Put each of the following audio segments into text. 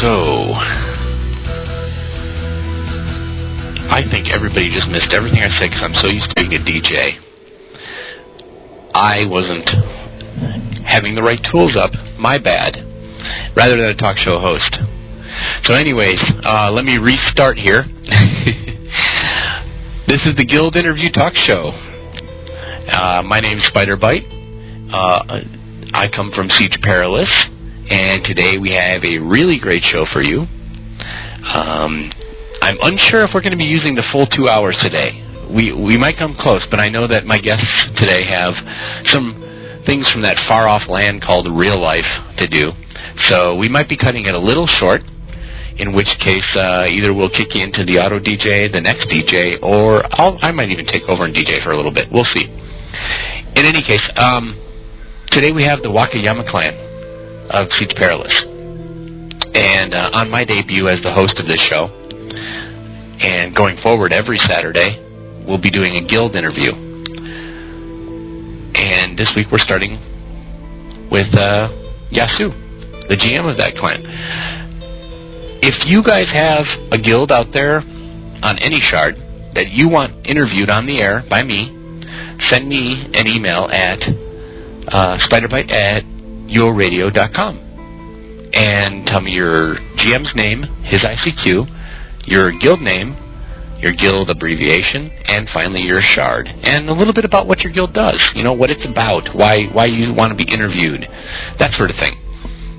So, I think everybody just missed everything I said because I'm so used to being a DJ. I wasn't having the right tools up. My bad. Rather than a talk show host. So anyways, let me restart here. This is the Guild Interview Talk Show. My name is Spider Bite. I come from Siege Perilous, and today we have a really great show for you. I'm unsure if we're going to be using the full 2 hours today. We might come close, but I know that my guests today have some things from that far-off land called real life to do. So we might be cutting it a little short, in which case either we'll kick you into the auto DJ, the next DJ, or I might even take over and DJ for a little bit. We'll see. In any case, today we have the WAKA clan of Siege Perilous. And on my debut as the host of this show, and going forward every Saturday, we'll be doing a guild interview. And this week we're starting with Yasu, the GM of that clan. If you guys have a guild out there on any shard that you want interviewed on the air by me, send me an email at spiderbite@yoradio.com and tell me your GM's name, his ICQ, your guild name, your guild abbreviation, and finally your shard, and a little bit about what your guild does, you know, what it's about, why you want to be interviewed, that sort of thing.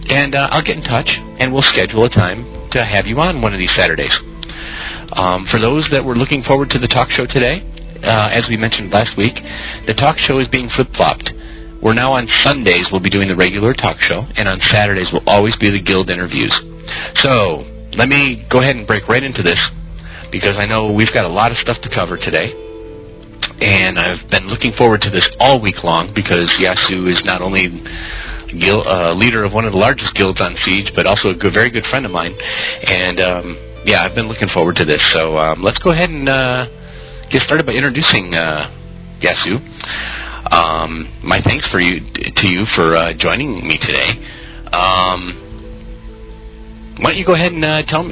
And I'll get in touch, and we'll schedule a time to have you on one of these Saturdays. For those that were looking forward to the talk show today, as we mentioned last week, the talk show is being flip-flopped. We're now on Sundays, we'll be doing the regular talk show, and on Saturdays will always be the guild interviews. So, let me go ahead and break right into this, because I know we've got a lot of stuff to cover today, and I've been looking forward to this all week long, because Yasu is not only leader of one of the largest guilds on Siege, but also a very good friend of mine, and yeah, I've been looking forward to this. So let's go ahead and get started by introducing Yasu. My thanks to you for joining me today. Why don't you go ahead and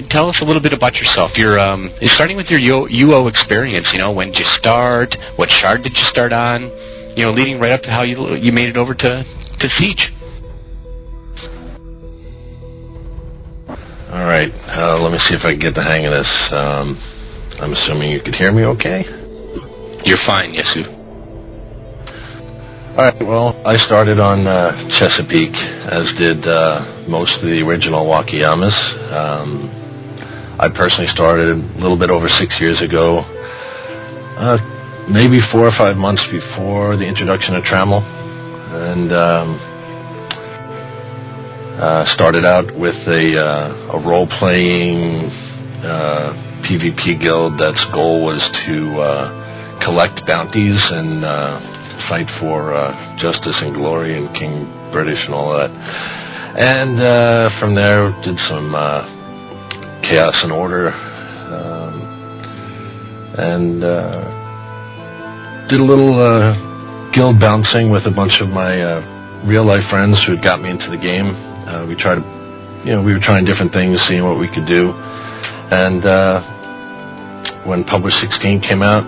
tell us a little bit about yourself? You're starting with your UO experience. You know, when did you start? What shard did you start on? You know, leading right up to how you made it over to Siege. All right, let me see if I can get the hang of this. I'm assuming you could hear me okay? You're fine, Yasu. All right, well, I started on Chesapeake, as did most of the original Wakayamas. I personally started a little bit over 6 years ago, maybe 4 or 5 months before the introduction of Trammel, and started out with a role-playing PvP guild that's goal was to collect bounties and fight for justice and glory and King British and all that. And from there did some chaos and order, and did a little guild bouncing with a bunch of my real-life friends who had got me into the game. We were trying different things, seeing what we could do. And when Publish 16 came out,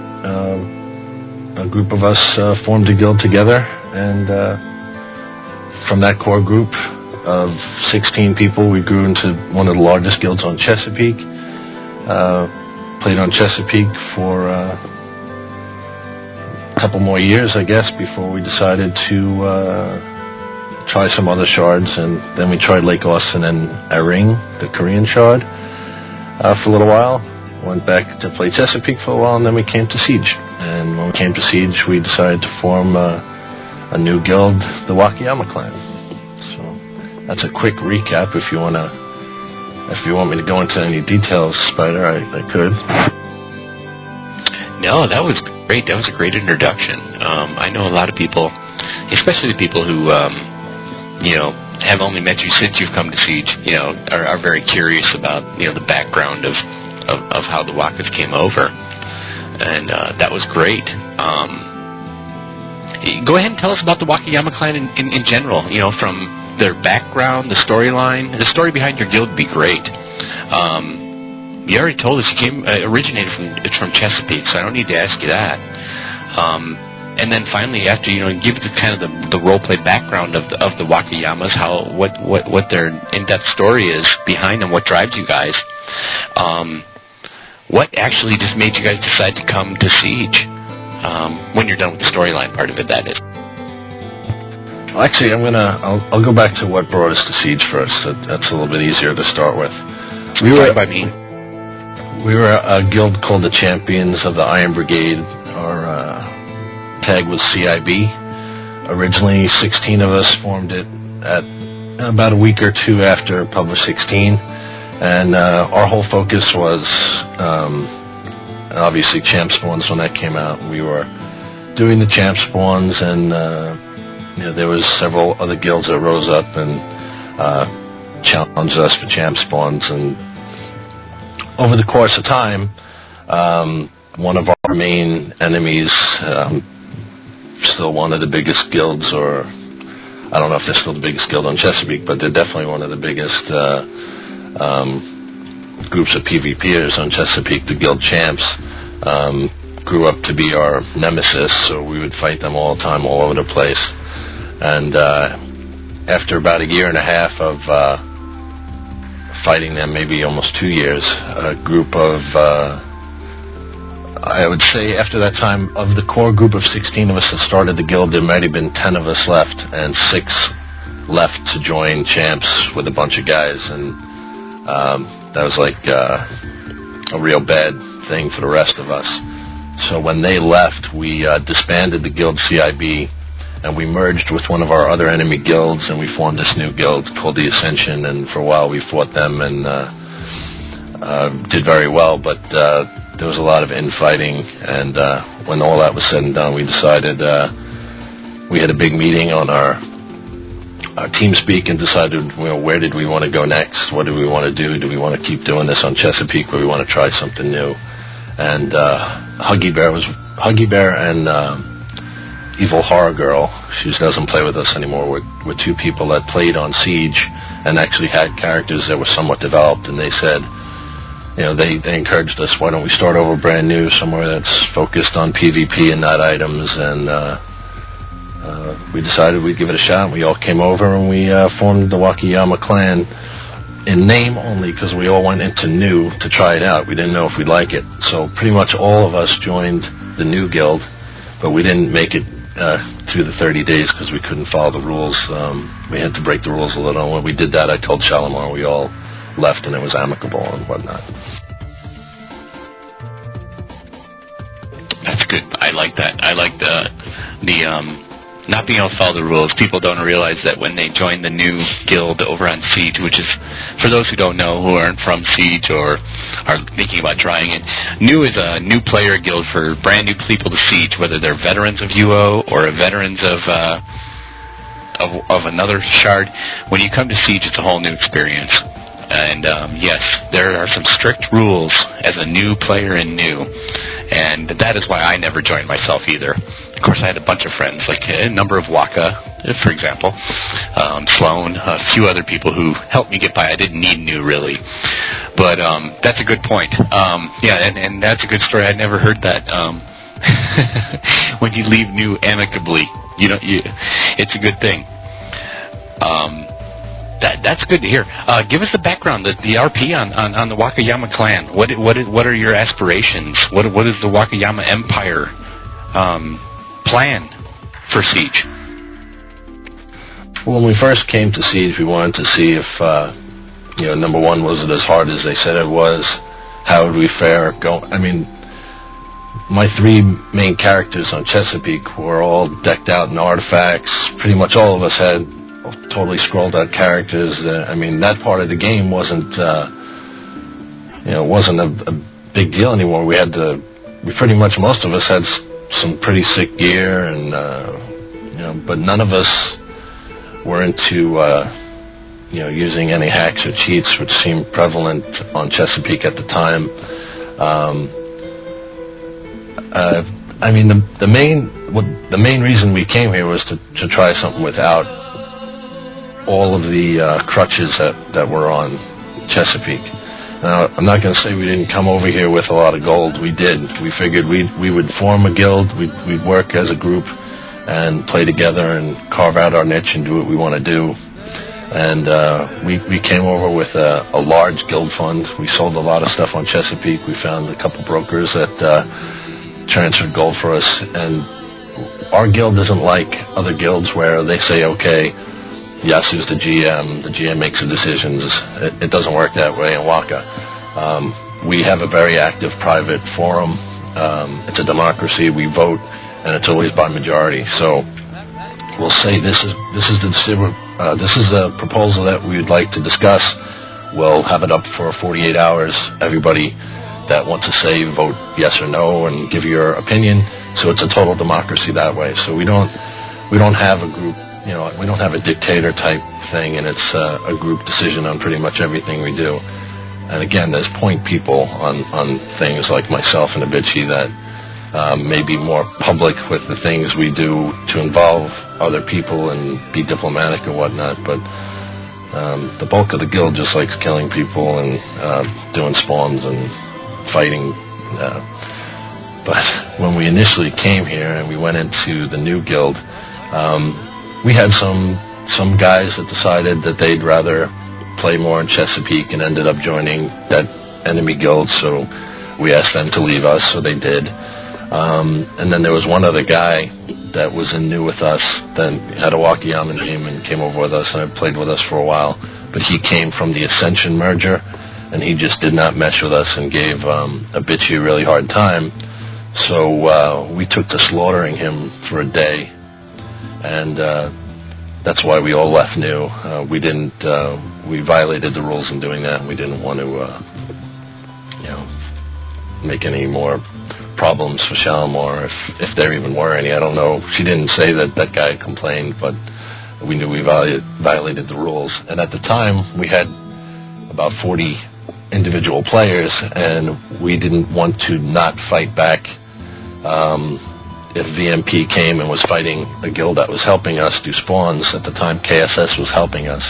a group of us formed a guild together. And from that core group of 16 people, we grew into one of the largest guilds on Chesapeake. Played on Chesapeake for a couple more years, I guess, before we decided to try some other shards, and then we tried Lake Austin and Aring, the Korean shard, for a little while. Went back to play Chesapeake for a while, and then we came to Siege. And when we came to Siege, we decided to form a new guild, the Wakayama clan. So that's a quick recap. If you want me to go into any details, Spider, I could. No, that was great. That was a great introduction. I know a lot of people, especially the people who have only met you since you've come to Siege, are very curious about, the background of how the Wakas came over. And that was great. Go ahead and tell us about the Wakayama clan in general, from their background, the storyline, the story behind your guild would be great. You already told us you originated from Chesapeake, so I don't need to ask you that. And then finally, after give the kind of the role play background of the Wakayamas, what their in-depth story is behind them, what drives you guys. What actually just made you guys decide to come to Siege? When you're done with the storyline part of it, that is. Well, actually, I'll go back to what brought us to Siege first. That's a little bit easier to start with. We were a guild called the Champions of the Iron Brigade. Our tag was CIB. Originally, 16 of us formed it at about a week or two after Publish 16, and our whole focus was obviously Champ Spawns when that came out. We were doing the Champ Spawns, and there was several other guilds that rose up and challenged us for Champ Spawns, and over the course of time, one of our main enemies, still one of the biggest guilds, or I don't know if they're still the biggest guild on Chesapeake, but they're definitely one of the biggest groups of PvPers on Chesapeake, the Guild Champs, grew up to be our nemesis, so we would fight them all the time, all over the place. And after about a year and a half of fighting them, maybe almost 2 years, a group of, I would say after that time, of the core group of 16 of us that started the guild, there might have been 10 of us left, and 6 left to join Champs with a bunch of guys, and that was like a real bad thing for the rest of us. So when they left, we disbanded the guild CIB, and we merged with one of our other enemy guilds, and we formed this new guild called the Ascension, and for a while we fought them and did very well, but there was a lot of infighting, and when all that was said and done, we decided, we had a big meeting on our team speak and decided, where did we want to go next? What do we want to do? Do we want to keep doing this on Chesapeake, or we want to try something new? And Huggy Bear and Evil Horror Girl, she doesn't play with us anymore, were 2 people that played on Siege and actually had characters that were somewhat developed, and they said, they encouraged us, why don't we start over brand new, somewhere that's focused on PvP and not items, and we decided we'd give it a shot. We all came over and we formed the Wakayama clan in name only, because we all went into new to try it out. We didn't know if we'd like it, so pretty much all of us joined the new guild, but we didn't make it through the 30 days because we couldn't follow the rules. We had to break the rules a little, and when we did that, I told Shalimar we all left and it was amicable and whatnot. That's good. I like that. I like the not being able to follow the rules. People don't realize that when they join the new guild over on Siege, which is, for those who don't know, who aren't from Siege or are thinking about trying it, new is a new player guild for brand new people to Siege, whether they're veterans of UO or veterans of another shard. When you come to Siege, it's a whole new experience. And yes, there are some strict rules as a new player in new, and that is why I never joined myself either. Of course, I had a bunch of friends, like a number of WAKA, for example, Sloan, a few other people who helped me get by. I didn't need new, really. But that's a good point. And that's a good story. I'd never heard that. When you leave new amicably, it's a good thing. That's good to hear. Give us the background, the RP on the Wakayama clan. What are your aspirations? What is the Wakayama Empire plan for Siege? Well, when we first came to Siege, we wanted to see if, number one, was it as hard as they said it was? How would we fare? My 3 main characters on Chesapeake were all decked out in artifacts. Pretty much all of us had totally scrolled out characters. That part of the game wasn't, wasn't a big deal anymore. Pretty much most of us had some pretty sick gear, and but none of us were into using any hacks or cheats, which seemed prevalent on Chesapeake at the time. The main reason we came here was to try something without all of the crutches that were on Chesapeake. Now, I'm not going to say we didn't come over here with a lot of gold. We did. We figured we would form a guild. We'd work as a group and play together and carve out our niche and do what we want to do. And we came over with a large guild fund. We sold a lot of stuff on Chesapeake. We found a couple brokers that transferred gold for us. And our guild isn't like other guilds where they say, okay, Yasu's the GM makes the decisions. It doesn't work that way in WAKA. We have a very active private forum. It's a democracy. We vote, and it's always by majority. So we'll say this is a proposal that we would like to discuss. We'll have it up for 48 hours. Everybody that wants to say vote yes or no and give your opinion. So it's a total democracy that way. So we don't have a group. We don't have a dictator type thing, and it's a group decision on pretty much everything we do. And again, there's point people on things like myself and Abichi that may be more public with the things we do to involve other people and be diplomatic and whatnot. But the bulk of the guild just likes killing people and doing spawns and fighting. But when we initially came here and we went into the new guild, we had some guys that decided that they'd rather play more in Chesapeake and ended up joining that enemy guild, so we asked them to leave us, so they did. And then there was one other guy that was in new with us, then had a Wakayama name and came over with us and played with us for a while, but he came from the Ascension merger, and he just did not mesh with us and gave Abichi a really hard time, so we took to slaughtering him for a day. And that's why we all left new. We violated the rules in doing that. We didn't want to, make any more problems for Shalimar, if there even were any. I don't know. She didn't say that guy complained, but we knew we violated the rules. And at the time, we had about 40 individual players, and we didn't want to not fight back. If VMP came and was fighting a guild that was helping us do spawns, at the time KSS was helping us.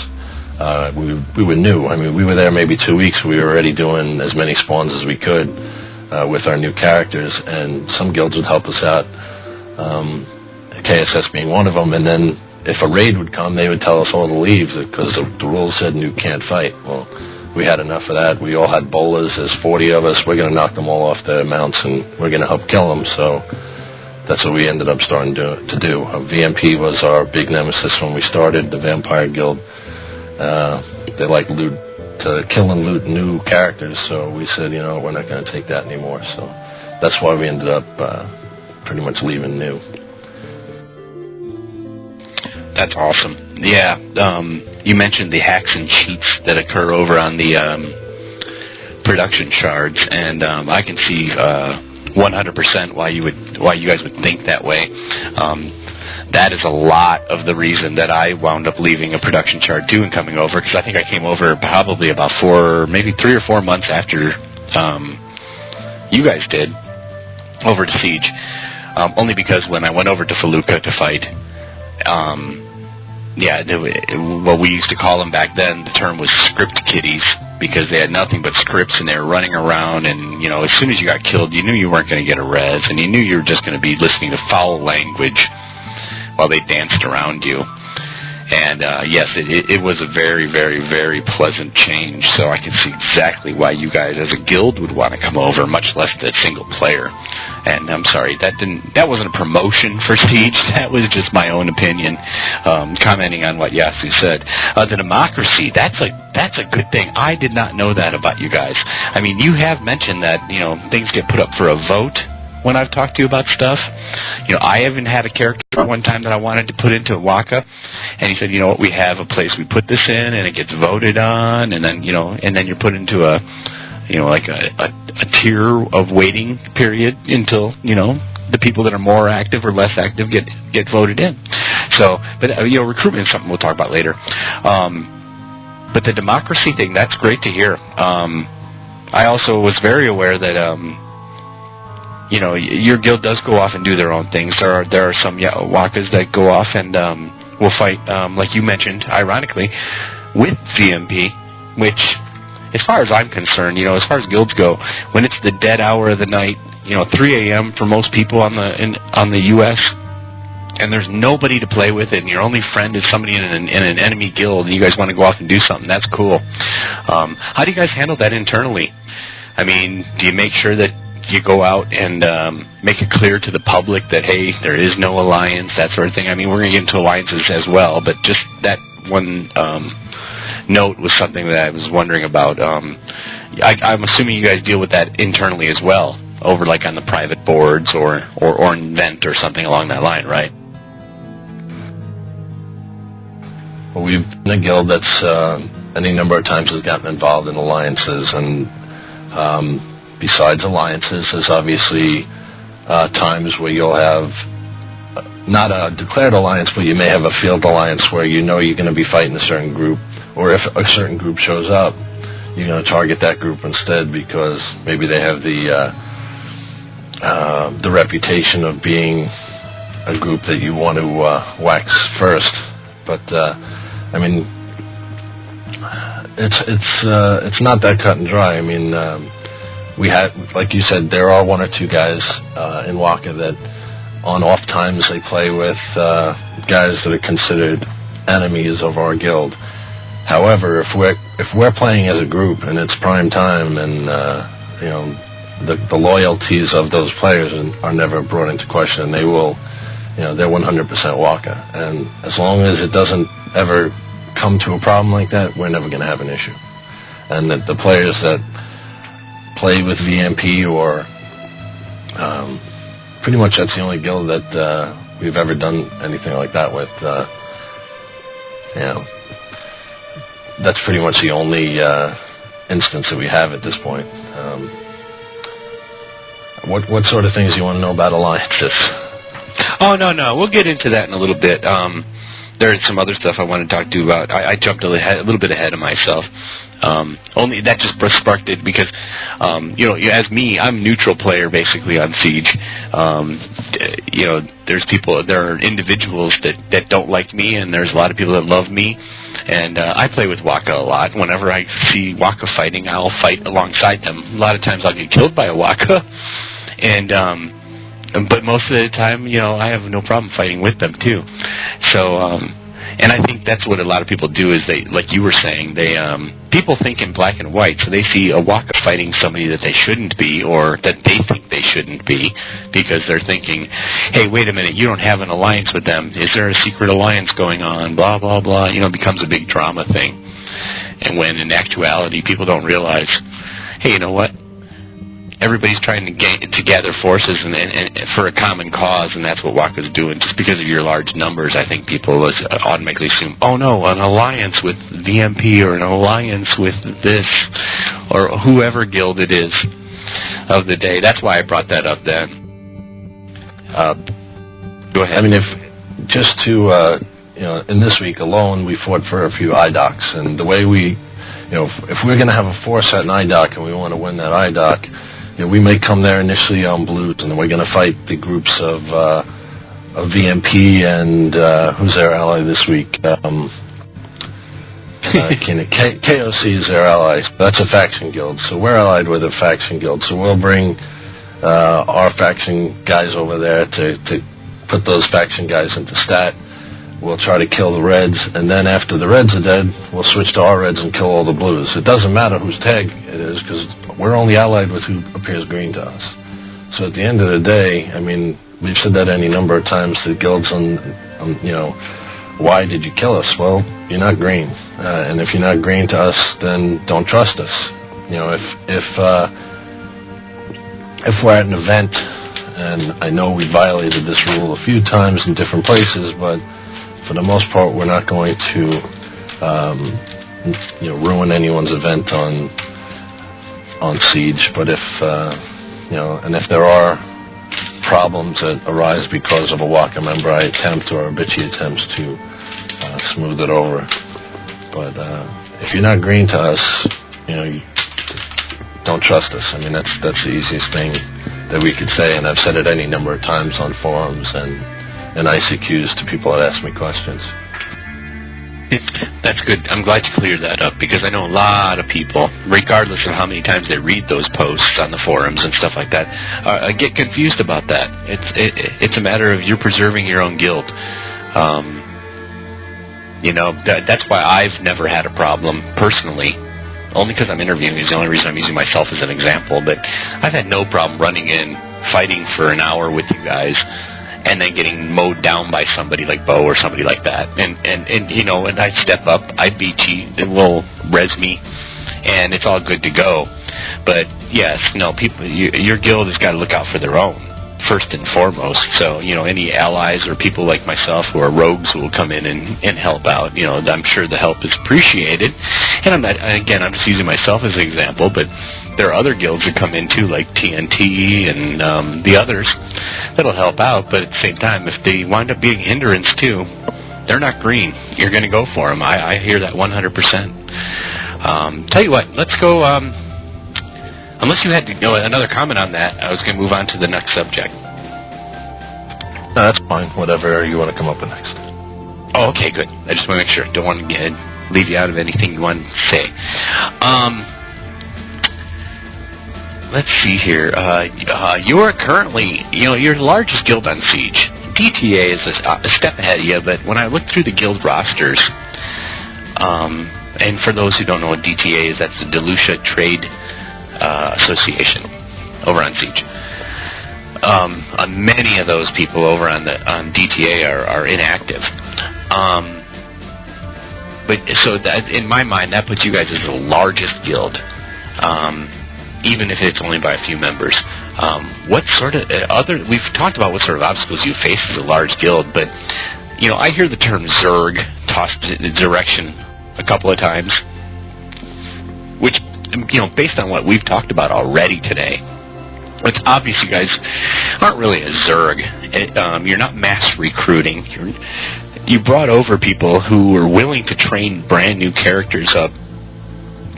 We were new. I mean, we were there maybe 2 weeks. We were already doing as many spawns as we could with our new characters, and some guilds would help us out, KSS being one of them. And then if a raid would come, they would tell us all to leave because the rules said new can't fight. Well, we had enough of that. We all had bolas. There's 40 of us. We're going to knock them all off their mounts, and we're going to help kill them. So that's what we ended up starting to do. VMP was our big nemesis when we started the Vampire Guild. They like to kill and loot new characters, so we said, we're not going to take that anymore. So that's why we ended up pretty much leaving new. That's awesome. Yeah, you mentioned the hacks and cheats that occur over on the production shards, and I can see 100% why you guys would think that way. That is a lot of the reason that I wound up leaving a production shard too and coming over, because I think I came over probably about 3 or 4 months after you guys did over to Siege. Only because when I went over to Felucca to fight, what we used to call them back then, the term was script kiddies, because they had nothing but scripts and they were running around, and as soon as you got killed, you knew you weren't going to get a res, and you knew you were just going to be listening to foul language while they danced around you. And yes, it was a very, very, very pleasant change, so I can see exactly why you guys as a guild would want to come over, much less the single player. And I'm sorry, that wasn't a promotion for Siege, that was just my own opinion, commenting on what Yasu said. The democracy, that's a good thing. I did not know that about you guys. I mean, you have mentioned that, things get put up for a vote when I've talked to you about stuff. I even had a character one time that I wanted to put into WAKA, and he said, what, we have a place we put this in, and it gets voted on, and then, and then you're put into a tier of waiting period until, the people that are more active or less active get voted in. So, but, recruitment is something we'll talk about later. But the democracy thing, that's great to hear. I also was very aware that, your guild does go off and do their own things. There are some WAKAs that go off and will fight, like you mentioned, ironically, with VMP, which, as far as I'm concerned, as far as guilds go, when it's the dead hour of the night, 3 a.m. for most people on the U.S., and there's nobody to play with, and your only friend is somebody in an enemy guild, and you guys want to go off and do something, that's cool. How do you guys handle that internally? I mean, do you make sure that you go out and make it clear to the public that, hey, there is no alliance, that sort of thing? I mean, we're going to get into alliances as well, but just that one note was something that I was wondering about. I'm assuming you guys deal with that internally as well, over like on the private boards or an event or something along that line, right? Well, we've been a guild that's any number of times has gotten involved in alliances, and besides alliances, there's obviously times where you'll have not a declared alliance, but you may have a field alliance where you're going to be fighting a certain group, or if a certain group shows up, you're going to target that group instead because maybe they have the reputation of being a group that you want to wax first. But I mean, it's not that cut and dry. I mean, we had, like you said, there are one or two guys in WAKA that on off times they play with guys that are considered enemies of our guild. However, if we're playing as a group and it's prime time, and the loyalties of those players are never brought into question, they will, they're 100% WAKA, and as long as it doesn't ever come to a problem like that, we're never going to have an issue. And that the players that play with VMP or pretty much that's the only guild that we've ever done anything like that with. That's pretty much the only instance that we have at this point. What sort of things do you want to know about alliances? Oh, no. We'll get into that in a little bit. There's some other stuff I want to talk to you about. I jumped a little bit ahead of myself. Only that just sparked it because, as me, I'm a neutral player basically on Siege. There are individuals that don't like me, and there's a lot of people that love me. And I play with WAKA a lot. Whenever I see WAKA fighting, I'll fight alongside them. A lot of times I'll get killed by a WAKA, but most of the time, I have no problem fighting with them too. So, and I think that's what a lot of people do is they, like you were saying, people think in black and white, so they see a WAKA fighting somebody that they shouldn't be, or that they think they shouldn't be, because they're thinking, hey, wait a minute, you don't have an alliance with them. Is there a secret alliance going on? Blah, blah, blah. It becomes a big drama thing. And when in actuality, people don't realize, hey, you know what? Everybody's trying to gather forces and for a common cause, and that's what WAKA's doing. Just because of your large numbers, I think people automatically assume, oh no, an alliance with VMP or an alliance with this or whoever guild it is of the day. That's why I brought that up then. Go ahead. I mean, if just to, in this week alone, we fought for a few IDOCs, and the way we, if we're going to have a force at an IDOC and we want to win that IDOC, we may come there initially on blues, and then we're going to fight the groups of VMP and who's their ally this week? KOC is their ally. That's a faction guild, so we're allied with a faction guild. So we'll bring our faction guys over there to put those faction guys into stat. We'll try to kill the reds, and then after the reds are dead, we'll switch to our reds and kill all the blues. It doesn't matter whose tag it is, because we're only allied with who appears green to us. So at the end of the day, I mean, we've said that any number of times to guilds on why did you kill us? Well, you're not green. And if you're not green to us, then don't trust us. If we're at an event, and I know we violated this rule a few times in different places, but for the most part, we're not going to, ruin anyone's event on Siege. But if, and if there are problems that arise because of a WAKA member, I attempt, or Bitchy attempts to smooth it over. But if you're not green to us, don't trust us. I mean, that's the easiest thing that we could say, and I've said it any number of times on forums and ICQs to people that ask me questions. That's good. I'm glad you cleared that up, because I know a lot of people, regardless of how many times they read those posts on the forums and stuff like that, get confused about that. It's a matter of you're preserving your own guild. That's why I've never had a problem personally. Only because I'm interviewing is the only reason I'm using myself as an example. But I've had no problem running in, fighting for an hour with you guys, and then getting mowed down by somebody like Bo or somebody like that. And I'd step up, I'd beat you, it will res me, and it's all good to go. But yes, people, your guild has got to look out for their own, first and foremost. So, any allies or people like myself who are rogues who will come in and help out, I'm sure the help is appreciated. And I'm just using myself as an example, but there are other guilds that come in too, like TNT and the others, that'll help out. But at the same time, if they wind up being hindrance too, they're not green. You're going to go for them. I hear that 100%. Tell you what, let's go. Unless you had another comment on that, I was going to move on to the next subject. No, that's fine. Whatever you want to come up with next. Oh, okay, good. I just want to make sure. Don't want to leave you out of anything you want to say. Let's see here. You're currently, you're the largest guild on Siege. DTA is a step ahead of you, but when I look through the guild rosters, and for those who don't know what DTA is, that's the Delucia Trade Association over on Siege. Many of those people over on DTA are inactive. But so that, in my mind, that puts you guys as the largest guild, even if it's only by a few members. What sort of we've talked about what sort of obstacles you face as a large guild, but I hear the term Zerg tossed in the direction a couple of times, which, based on what we've talked about already today, it's obvious you guys aren't really a Zerg. You're not mass recruiting. You brought over people who were willing to train brand new characters up.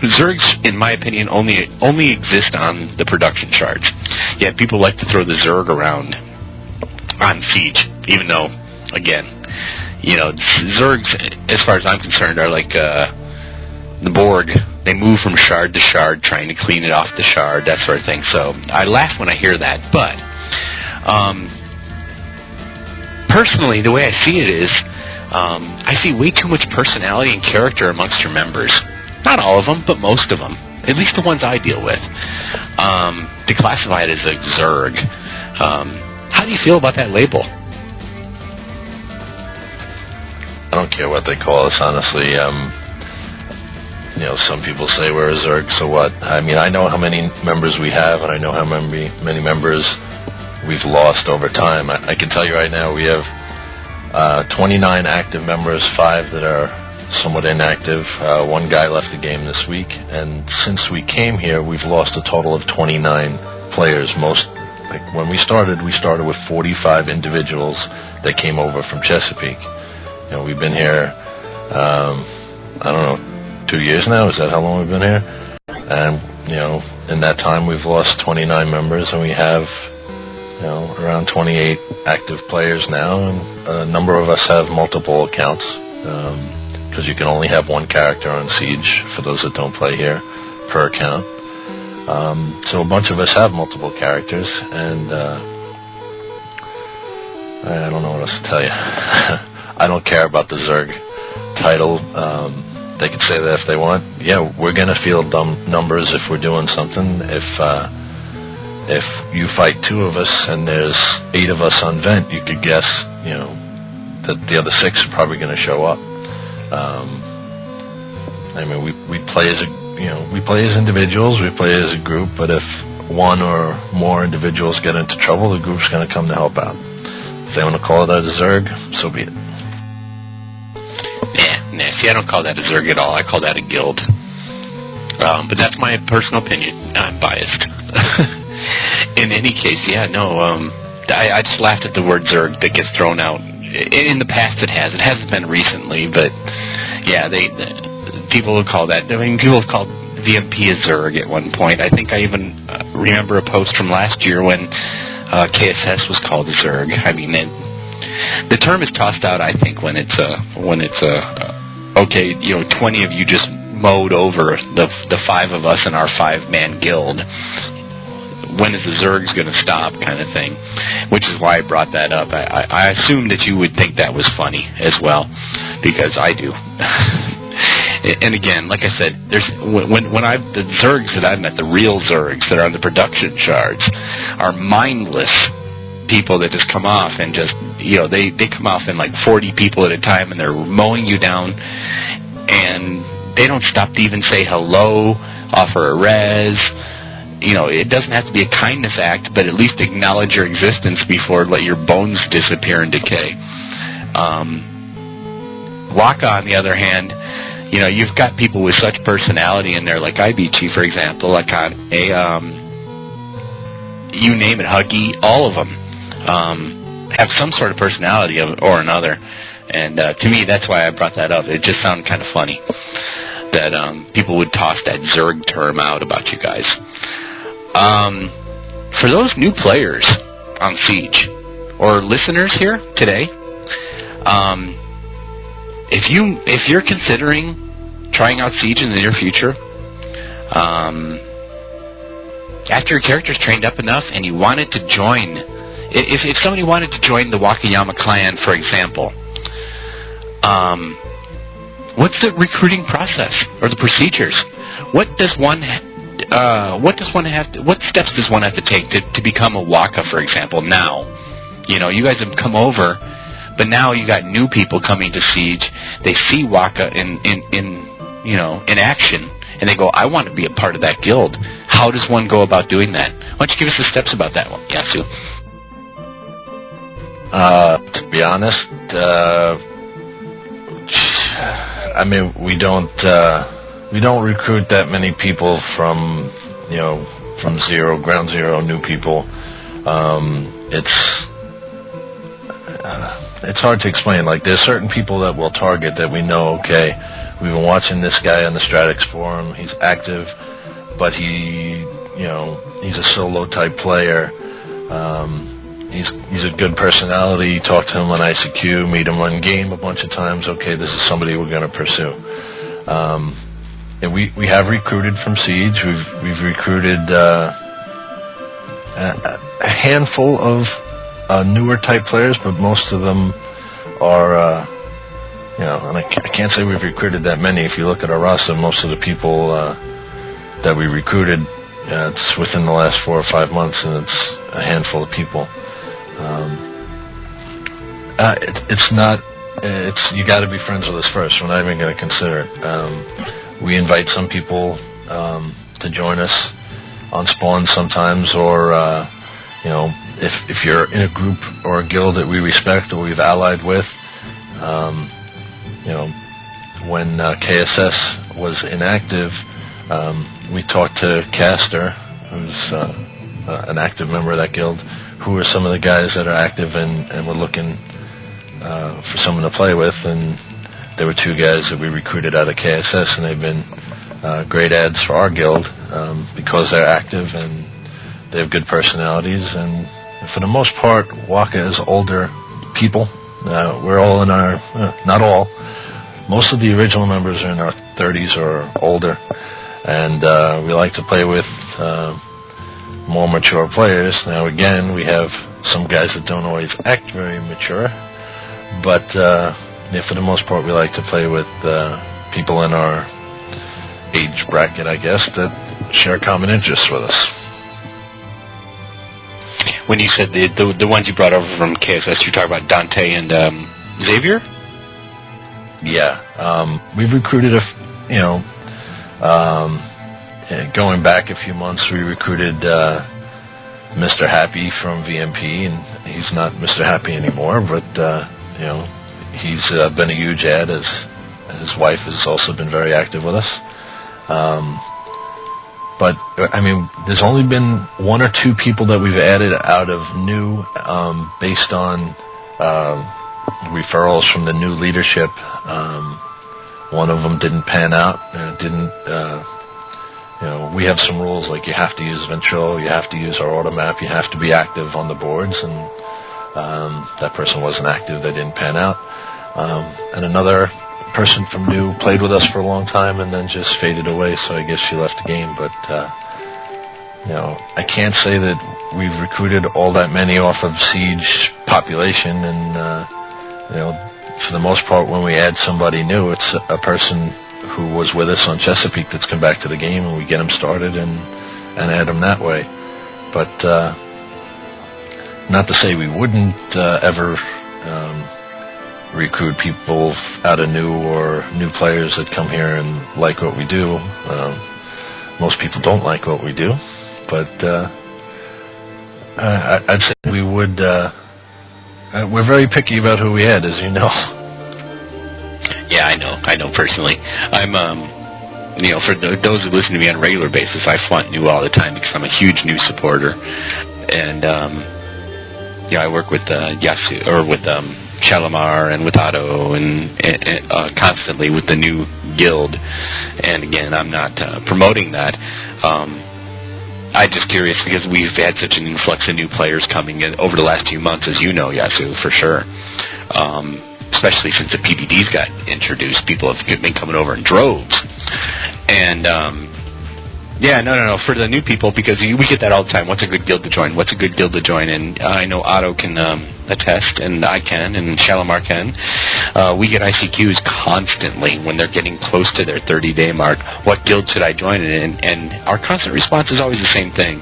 Zergs, in my opinion, only exist on the production charts. Yet people like to throw the Zerg around on Siege, even though, again, Zergs, as far as I'm concerned, are like the Borg. They move from shard to shard, trying to clean it off the shard, that sort of thing. So I laugh when I hear that. But personally, the way I see it is, I see way too much personality and character amongst your members. Not all of them, but most of them. At least the ones I deal with. To classify it as a Zerg. How do you feel about that label? I don't care what they call us, honestly. Some people say we're a Zerg, so what? I mean, I know how many members we have, and I know how many members we've lost over time. I can tell you right now, we have 29 active members, 5 that are somewhat inactive. One guy left the game this week, and since we came here, we've lost a total of 29 players. When we started with 45 individuals that came over from Chesapeake. We've been here, I don't know, 2 years now. Is that how long we've been here? And in that time, we've lost 29 members, and we have around 28 active players now, and a number of us have multiple accounts. Because you can only have one character on Siege, for those that don't play here, per account. So a bunch of us have multiple characters, and I don't know what else to tell you. I don't care about the Zerg title. They can say that if they want. Yeah, we're going to field numbers if we're doing something. If you fight 2 of us and there's 8 of us on Vent, you could guess, that the other 6 are probably going to show up. We play as individuals, we play as a group, but if one or more individuals get into trouble, the group's going to come to help out. If they want to call it a Zerg, so be it. See, I don't call that a Zerg at all. I call that a guild. But that's my personal opinion. I'm biased. In any case, I just laughed at the word Zerg that gets thrown out. In the past, it has. It hasn't been recently, but people have called that. People have called VMP a Zerg at one point. I think I even remember a post from last year when KSS was called a Zerg. I mean, the term is tossed out, I think, when it's a okay, 20 of you just mowed over the 5 of us in our 5-man guild. When is the Zergs going to stop, kind of thing? Which is why I brought that up. I assumed that you would think that was funny as well, because I do. And again, like I said, there's the Zergs that I've met, the real Zergs that are on the production shards, are mindless people that just come off and just, they come off in like 40 people at a time, and they're mowing you down, and they don't stop to even say hello, offer a res. It doesn't have to be a kindness act, but at least acknowledge your existence before let your bones disappear and decay. WAKA, on the other hand, you've got people with such personality in there, like IBT, for example, like you name it, Huggy, all of them have some sort of personality or another. And to me, that's why I brought that up. It just sounded kind of funny that people would toss that Zerg term out about you guys. For those new players on Siege, or listeners here today, if you're considering trying out Siege in the near future, after your character's trained up enough and you wanted to join, if somebody wanted to join the Wakayama clan, for example, what's the recruiting process or the procedures? What steps does one have to take to become a WAKA, for example, now? You guys have come over, but now you got new people coming to Siege. They see WAKA in action, and they go, I want to be a part of that guild. How does one go about doing that? Why don't you give us the steps about that one, Yasu? To be honest, we don't recruit that many people from zero, ground zero, new people. It's hard to explain. Like, there's certain people that we'll target that we know, okay, we've been watching this guy on the Stratix forum. He's active, but he's a solo type player. He's a good personality. Talk to him on ICQ, meet him on game a bunch of times. Okay, this is somebody we're going to pursue. And we have recruited from Siege. We've recruited a handful of newer type players, but most of them are, and I can't say we've recruited that many. If you look at our roster, most of the people that we recruited, it's within the last 4 or 5 months, and it's a handful of people. You got to be friends with us first. We're not even going to consider it. We invite some people to join us on spawn sometimes, or if you're in a group or a guild that we respect or we've allied with. When KSS was inactive, we talked to Caster, who's an active member of that guild, who are some of the guys that are active and we're looking for someone to play with, and there were 2 guys that we recruited out of KSS, and they've been great adds for our guild because they're active and they have good personalities. And for the most part, WAKA is older people. We're all in our, not all, most of the original members are in our 30s or older, and we like to play with more mature players. Now again, we have some guys that don't always act very mature, but for the most part we like to play with people in our age bracket, I guess, that share common interests with us. When you said the ones you brought over from KSS, you're talking about Dante and Xavier? Yeah. We've recruited going back a few months, we recruited Mr. Happy from VMP, and he's not Mr. Happy anymore, but he's been a huge add, as his wife has also been very active with us. But there's only been 1 or 2 people that we've added out of new, based on referrals from the new leadership. One of them didn't pan out. We have some rules, like you have to use Ventrilo, you have to use our auto map, you have to be active on the boards, and that person wasn't active, they didn't pan out. And another person from New played with us for a long time and then just faded away, so I guess she left the game. But I can't say that we've recruited all that many off of Siege population, and for the most part, when we add somebody new, it's a person who was with us on Chesapeake that's come back to the game, and we get them started and add them that way. But not to say we wouldn't ever recruit people out of New or new players that come here and like what we do. Most people don't like what we do, but I'd say we would. We're very picky about who we add, as you know. Yeah, I know personally. I'm, for those who listen to me on a regular basis, I flaunt New all the time because I'm a huge New supporter. And, I work with Yasu, or with Shalimar and with Otto and constantly with the New guild. And again, I'm not promoting that. I'm just curious because we've had such an influx of new players coming in over the last few months, as you know, Yasu, for sure. Especially since the PVDs got introduced, people have been coming over in droves. And, no, for the new people, because we get that all the time. What's a good guild to join? What's a good guild to join? And I know Otto can attest, and I can, and Shalimar can. We get ICQs constantly when they're getting close to their 30-day mark. What guild should I join? And our constant response is always the same thing.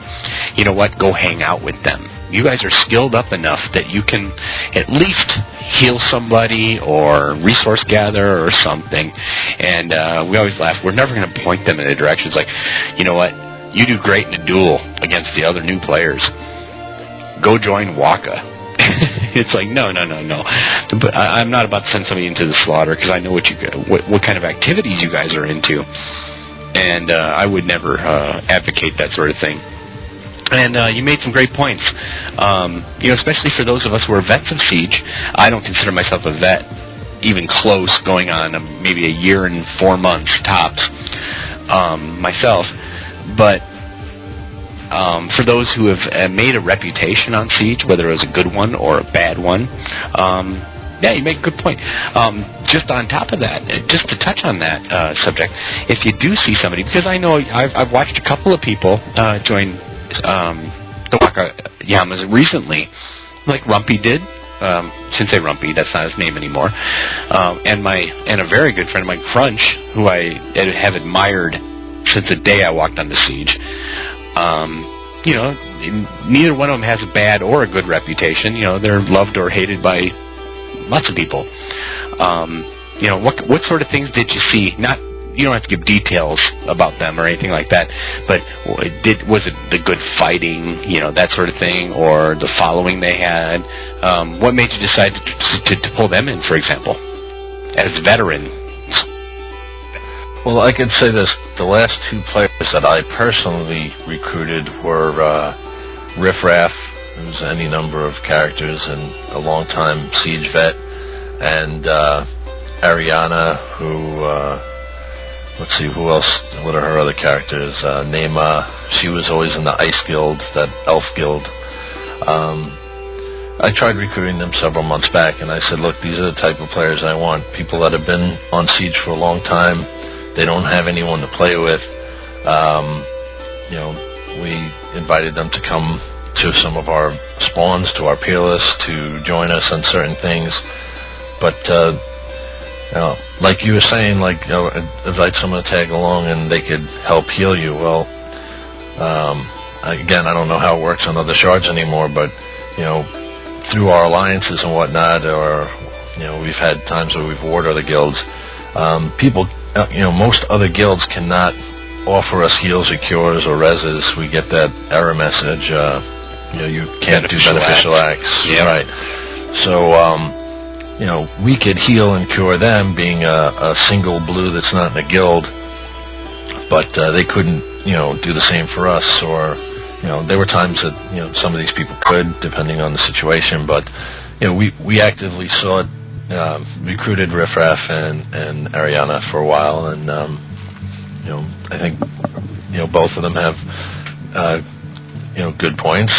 You know what? Go hang out with them. You guys are skilled up enough that you can at least heal somebody or resource gather or something. And we always laugh. We're never going to point them in a direction. It's like, you know what? You do great in a duel against the other new players. Go join WAKA. It's like, no. But I'm not about to send somebody into the slaughter because I know what kind of activities you guys are into. And I would never advocate that sort of thing. And you made some great points, especially for those of us who are vets of Siege. I don't consider myself a vet, even close, going on maybe a year and 4 months tops myself. But for those who have made a reputation on Siege, whether it was a good one or a bad one, you make a good point. Just on top of that, just to touch on that subject, if you do see somebody, because I know I've watched a couple of people join the WAKA Yamas recently, like Rumpy did. Shouldn't say Rumpy, that's not his name anymore. And a very good friend of mine, Crunch, who I have admired since the day I walked on the Siege. Neither one of them has a bad or a good reputation. They're loved or hated by lots of people. What sort of things did you see? You don't have to give details about them or anything like that, but was it the good fighting, that sort of thing, or the following they had? What made you decide to pull them in, for example, as veterans? Well, I could say this. The last two players that I personally recruited were Riff Raff, who's any number of characters and a long-time Siege vet, and Ariana, who... let's see, who else? What are her other characters? Nema. She was always in the Ice Guild, that Elf Guild. I tried recruiting them several months back, and I said, look, these are the type of players I want. People that have been on Siege for a long time. They don't have anyone to play with. We invited them to come to some of our spawns, to our peerless, to join us on certain things. But like you were saying, invite someone to tag along and they could help heal you. Well, again, I don't know how it works on other shards anymore, but, through our alliances and whatnot, or, we've had times where we've warred other guilds, people, most other guilds cannot offer us heals or cures or reses. We get that error message, you can't do beneficial acts. Yeah. Right. So, we could heal and cure them being a single blue that's not in a guild, but they couldn't, do the same for us. Or, there were times that, some of these people could, depending on the situation, but, we actively sought, recruited Riff Raff and Ariana for a while, and, I think, both of them have, good points.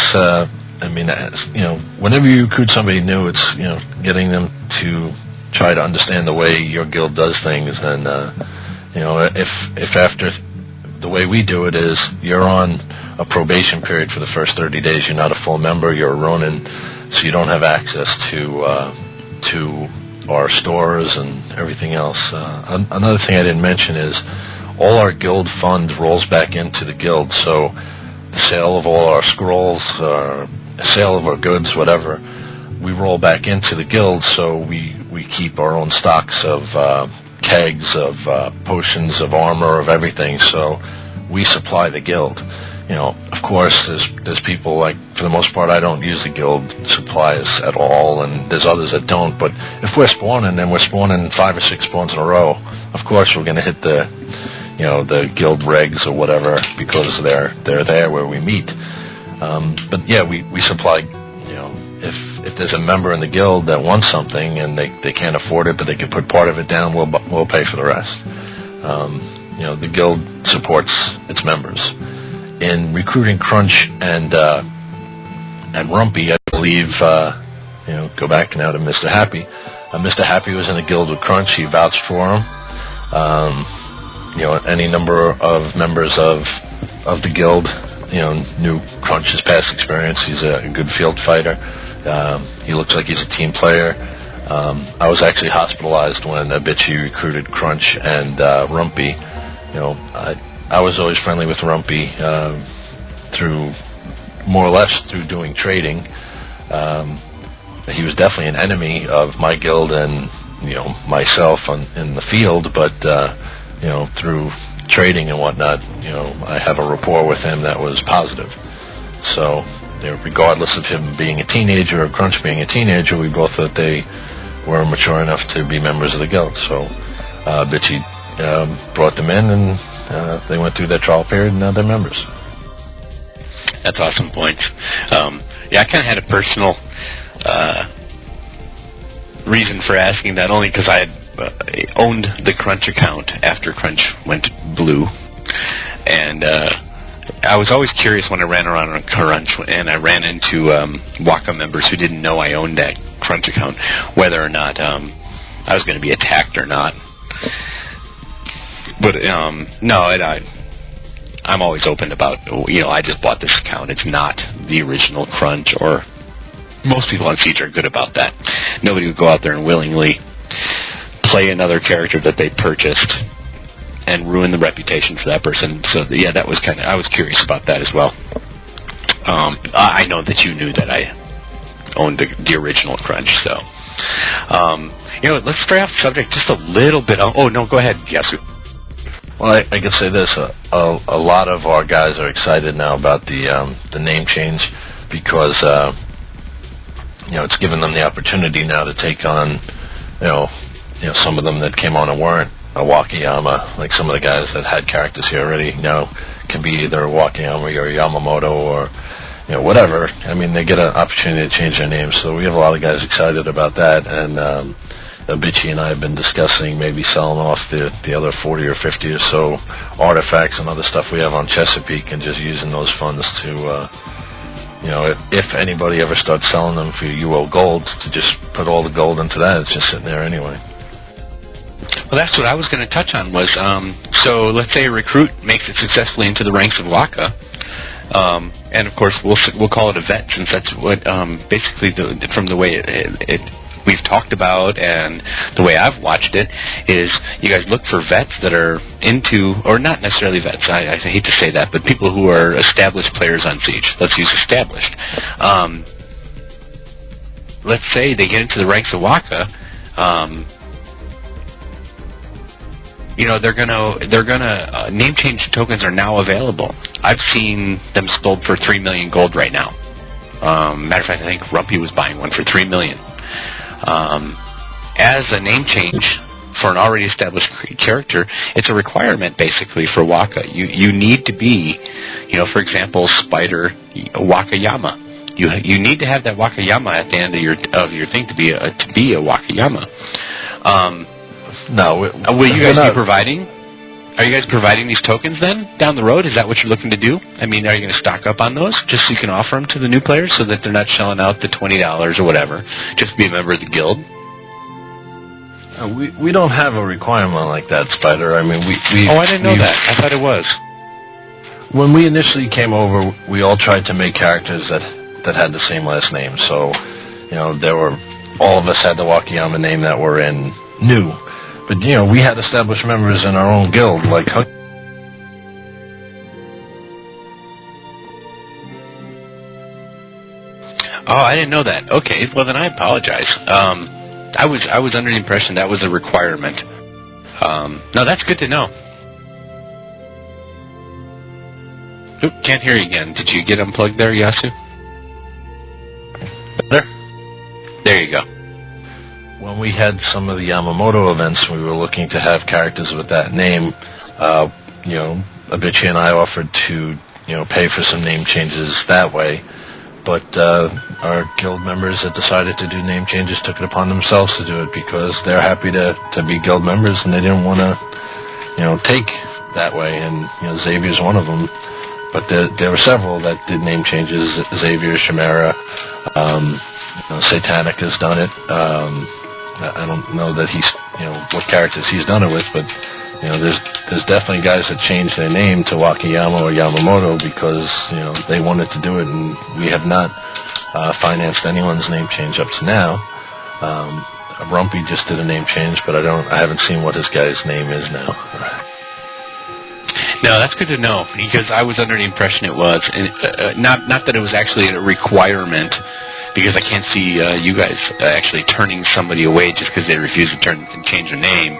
Whenever you recruit somebody new, it's, getting them to try to understand the way your guild does things. And if after the way we do it is you're on a probation period for the first 30 days, you're not a full member, you're a Ronin, so you don't have access to our stores and everything else. Another thing I didn't mention is all our guild fund rolls back into the guild. So the sale of all our scrolls, sale of our goods, whatever, we roll back into the guild. So we keep our own stocks of kegs, of potions, of armor, of everything. So we supply the guild. Of course, there's people, like, for the most part, I don't use the guild supplies at all, and there's others that don't. But if we're spawning, and we're spawning 5 or 6 spawns in a row, of course we're going to hit the guild regs or whatever, because they're there where we meet. But yeah, we supply. If there's a member in the guild that wants something and they can't afford it, but they can put part of it down, we'll pay for the rest. The guild supports its members. In recruiting Crunch and Rumpy, I believe, go back now to Mr. Happy. Mr. Happy was in the guild with Crunch. He vouched for him. Any number of members of the guild, knew Crunch's past experience. He's a good field fighter. He looks like he's a team player. I was actually hospitalized when Bitchy recruited Crunch and Rumpy. I was always friendly with Rumpy through, more or less, through doing trading. He was definitely an enemy of my guild and myself in the field, but through trading and whatnot, I have a rapport with him that was positive. So, regardless of him being a teenager or Crunch being a teenager, we both thought they were mature enough to be members of the guild. So, Bitchy brought them in, and they went through their trial period, and now they're members. That's awesome points. I kind of had a personal reason for asking that, only because I had owned the Crunch account after Crunch went blue, and I was always curious when I ran around on Crunch and I ran into WAKA members who didn't know I owned that Crunch account, whether or not I was going to be attacked or not. But I'm always open about, I just bought this account. It's not the original Crunch, or most people on Siege are good about that. Nobody would go out there and willingly play another character that they purchased and ruin the reputation for that person. So yeah, that was I was curious about that as well. I know that you knew that I owned the original Crunch, so let's stray off the subject just a little bit. Oh no, go ahead, Yasu. Well, I can say this: a lot of our guys are excited now about the name change, because it's given them the opportunity now to take on some of them that came on and weren't a Wakayama. Like some of the guys that had characters here already now can be either a Wakayama or a Yamamoto or whatever. I mean, they get an opportunity to change their names, so we have a lot of guys excited about that. And Bitchy and I have been discussing maybe selling off the other 40 or 50 or so artifacts and other stuff we have on Chesapeake, and just using those funds to, if anybody ever starts selling them for UO gold, to just put all the gold into that. It's just sitting there anyway. Well, that's what I was going to touch on. Was so let's say a recruit makes it successfully into the ranks of WAKA, and of course we'll call it a vet, since that's what basically from the way it we've talked about and the way I've watched it is you guys look for vets that are into, or not necessarily vets, I hate to say that, but people who are established players on Siege. Let's use established. Let's say they get into the ranks of WAKA. They're gonna name change tokens are now available. I've seen them sold for 3 million gold right now. Matter of fact, I think Rumpy was buying one for 3 million. As a name change for an already established character, it's a requirement basically for WAKA. You need to be, for example, Spider Wakayama. You need to have that Wakayama at the end of your thing to be a Wakayama. No, will you guys be providing? Are you guys providing these tokens then down the road? Is that what you're looking to do? I mean, are you going to stock up on those just so you can offer them to the new players so that they're not shelling out the $20 or whatever just to be a member of the guild? We don't have a requirement like that, Spider. I mean, we Oh, I didn't know that. I thought it was. When we initially came over, we all tried to make characters that had the same last name. So, all of us had the Wakayama name that were in new. But, we had established members in our own guild, like Oh, I didn't know that. Okay, well then I apologize. I was under the impression that was a requirement. No, that's good to know. Oop, can't hear you again. Did you get unplugged there, Yasu? Better? There you go. When we had some of the Yamamoto events, we were looking to have characters with that name. Abichi and I offered to, pay for some name changes that way. But our guild members that decided to do name changes took it upon themselves to do it because they're happy to be guild members and they didn't want to, take that way. And Xavier's one of them. But there were several that did name changes. Xavier, Chimera, Satanic has done it. I don't know that he's, what characters he's done it with, but there's definitely guys that changed their name to Wakayama or Yamamoto because they wanted to do it, and we have not financed anyone's name change up to now. Rumpy just did a name change, but I haven't seen what his guy's name is now. No, that's good to know because I was under the impression it was, and not that it was actually a requirement. Because I can't see you guys actually turning somebody away just because they refuse to change their name.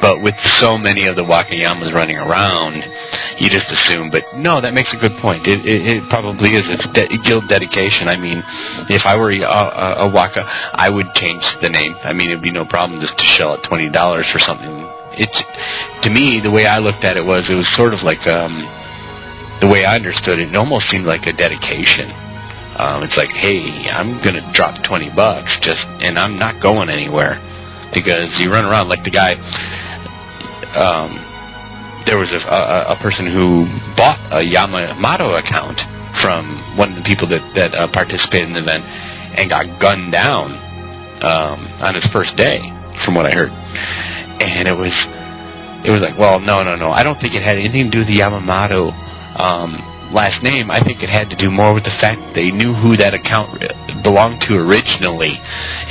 But with so many of the Wakayamas running around, you just assume. But no, that makes a good point. It probably is. It's guild dedication. I mean, if I were a Waka, I would change the name. I mean, it'd be no problem just to shell out $20 for something. To me, the way I looked at it was sort of like the way I understood it. It almost seemed like a dedication. It's like, hey, I'm going to drop $20 and I'm not going anywhere because you run around like the guy. There was a person who bought a Yamamoto account from one of the people that participated in the event and got gunned down on his first day, from what I heard. And it was like, well, no. I don't think it had anything to do with the Yamamoto last name. I think it had to do more with the fact that they knew who that account belonged to originally,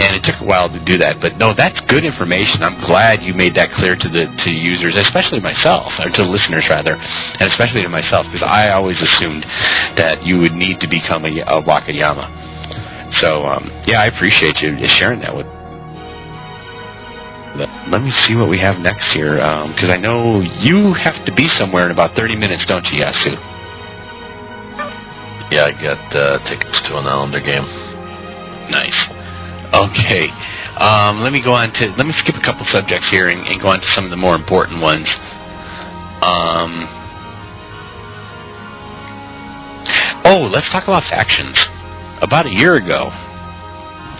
and it took a while to do that. But no, that's good information. I'm glad you made that clear to users, especially myself, or to listeners rather, and especially to myself, because I always assumed that you would need to become a Wakayama. So yeah, I appreciate you sharing that with. Let me see what we have next here, because I know you have to be somewhere in about 30 minutes, don't you, Yasu? Yeah, I got tickets to an Islander game. Nice. Okay. Let me skip a couple subjects here and go on to some of the more important ones. Let's talk about factions. About a year ago,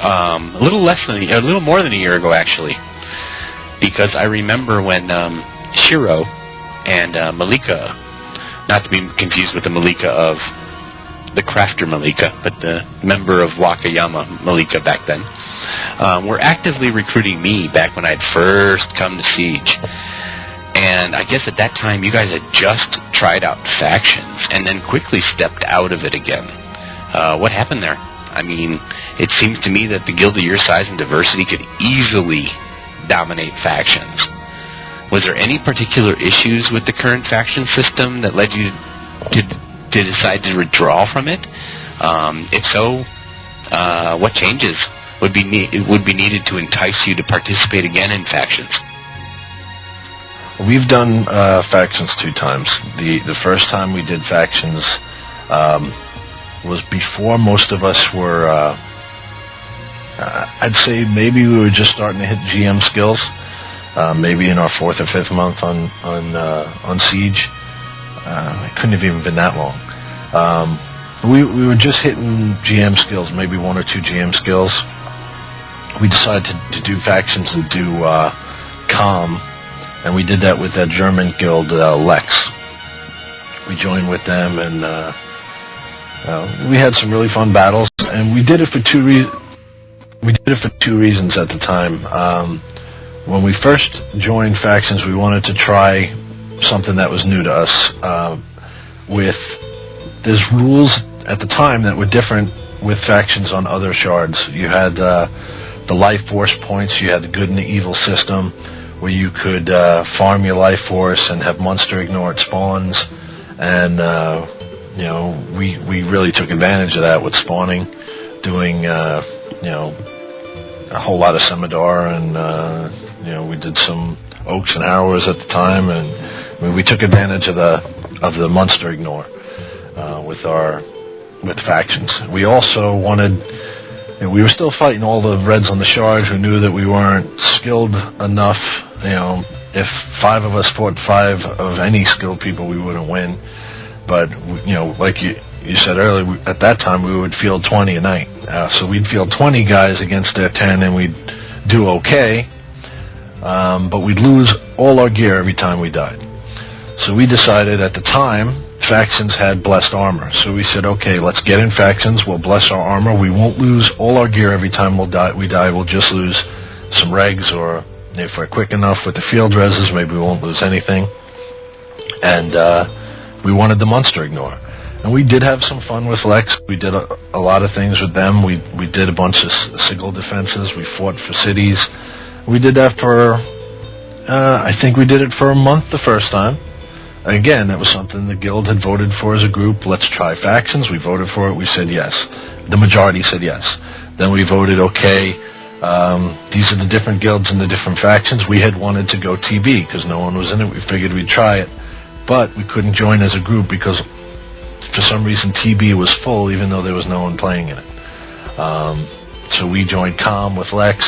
a little more than a year ago, actually, because I remember when Shiro and Malika, not to be confused with the Malika of the crafter Malika, but the member of Wakayama Malika back then, were actively recruiting me back when I'd first come to Siege. And I guess at that time you guys had just tried out factions and then quickly stepped out of it again. What happened there? I mean, it seems to me that the guild of your size and diversity could easily dominate factions. Was there any particular issues with the current faction system that led you to decide to withdraw from it? If so, what changes would be needed to entice you to participate again in factions? We've done factions 2 times. The first time we did factions was before most of us were, I'd say maybe we were just starting to hit GM skills, maybe in our 4th or 5th month on Siege. It couldn't have even been that long. We were just hitting GM skills, maybe 1 or 2 GM skills. We decided to do factions and do COM, and we did that with that German guild, Lex. We joined with them, and we had some really fun battles, and we did it for 2 reasons. We did it for 2 reasons at the time. when we first joined factions, we wanted to try something that was new to us. There's rules at the time that were different with factions on other shards. You had the life force points, you had the good and the evil system, where you could farm your life force and have monster ignore at spawns, and we really took advantage of that with spawning, doing a whole lot of Semadar, and we did some Oaks and Harrowers at the time, and we took advantage of the monster ignore with factions. We also wanted. We were still fighting all the Reds on the Shard who knew that we weren't skilled enough. If 5 of us fought 5 of any skilled people, we wouldn't win. But, like you said earlier, at that time we would field 20 a night. So we'd field 20 guys against their 10, and we'd do okay. But we'd lose all our gear every time we died. So we decided at the time, factions had blessed armor. So we said, okay, let's get in factions. We'll bless our armor. We won't lose all our gear every time we die. We'll just lose some regs, or if we're quick enough with the field reses, maybe we won't lose anything. And we wanted the monster ignore. And we did have some fun with Lex. We did a lot of things with them. We did a bunch of sigil defenses. We fought for cities. We did that for, I think we did it for a month the first time. Again, that was something the guild had voted for as a group. Let's try factions. We voted for it. We said yes. The majority said yes. Then we voted, okay, these are the different guilds and the different factions. We had wanted to go TB because no one was in it. We figured we'd try it. But we couldn't join as a group because for some reason TB was full even though there was no one playing in it. So we joined COM with Lex.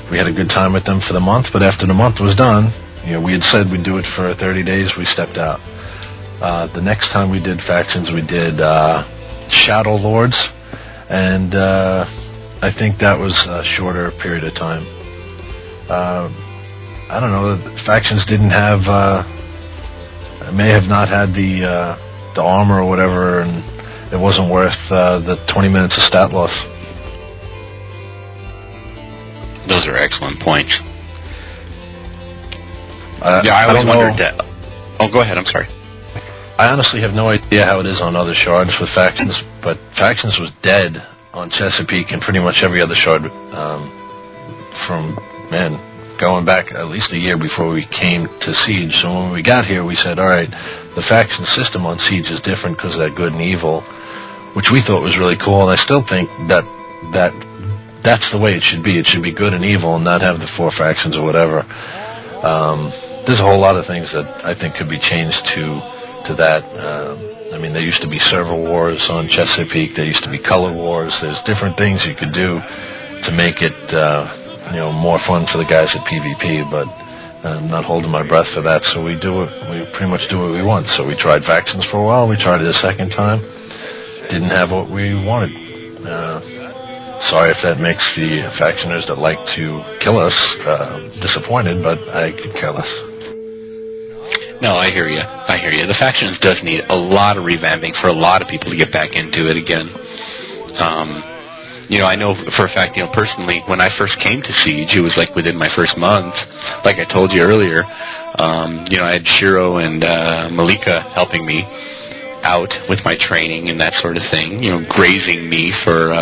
We had a good time with them for the month, but after the month was done, we had said we'd do it for 30 days. We stepped out. The next time we did factions, we did Shadow Lords, and I think that was a shorter period of time. I don't know. Factions didn't have, may have not had the armor or whatever, and it wasn't worth the 20 minutes of stat loss. Those are excellent points. I always wondered that. Oh, go ahead. I'm sorry. I honestly have no idea how it is on other shards with factions, but factions was dead on Chesapeake and pretty much every other shard going back at least a year before we came to Siege. So when we got here, we said, all right, the faction system on Siege is different because of that good and evil, which we thought was really cool, and I still think that's the way it should be. It should be good and evil and not have the 4 factions or whatever. There's a whole lot of things that I think could be changed to that. There used to be server wars on Chesapeake. There used to be color wars. There's different things you could do to make it, more fun for the guys at PvP. But I'm not holding my breath for that. So we pretty much do what we want. So we tried factions for a while. We tried it a second time. Didn't have what we wanted. Sorry if that makes the factioners that like to kill us disappointed, but I could care less. No, I hear you. The factions does need a lot of revamping for a lot of people to get back into it again. I know for a fact, personally, when I first came to Siege, it was like within my first month. Like I told you earlier, I had Shiro and Malika helping me out with my training and that sort of thing, grazing me for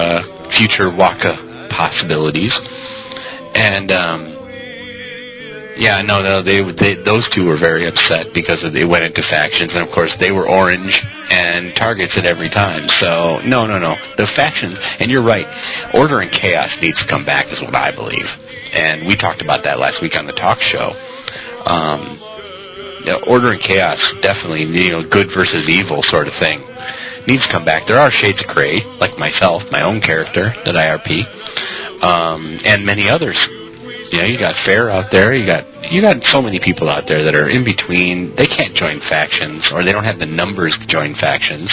future WAKA possibilities. And those two were very upset because they went into factions, and of course they were orange and targets at every time. So no, the factions, and you're right, order and chaos needs to come back is what I believe, and we talked about that last week on the talk show. Order and chaos definitely, good versus evil sort of thing needs to come back. There are shades of gray, like myself, my own character that I RP, and many others. You got Fair out there. You got so many people out there that are in between. They can't join factions, or they don't have the numbers to join factions.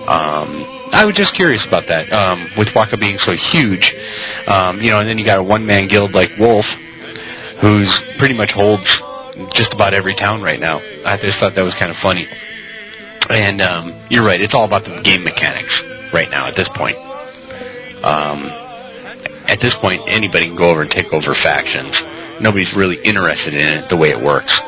I was just curious about that. With WAKA being so huge, and then you got a one-man guild like Wolf, who's pretty much holds just about every town right now. I just thought that was kind of funny. And you're right, it's all about the game mechanics right now at this point. at this point, anybody can go over and take over factions. Nobody's really interested in it the way it works.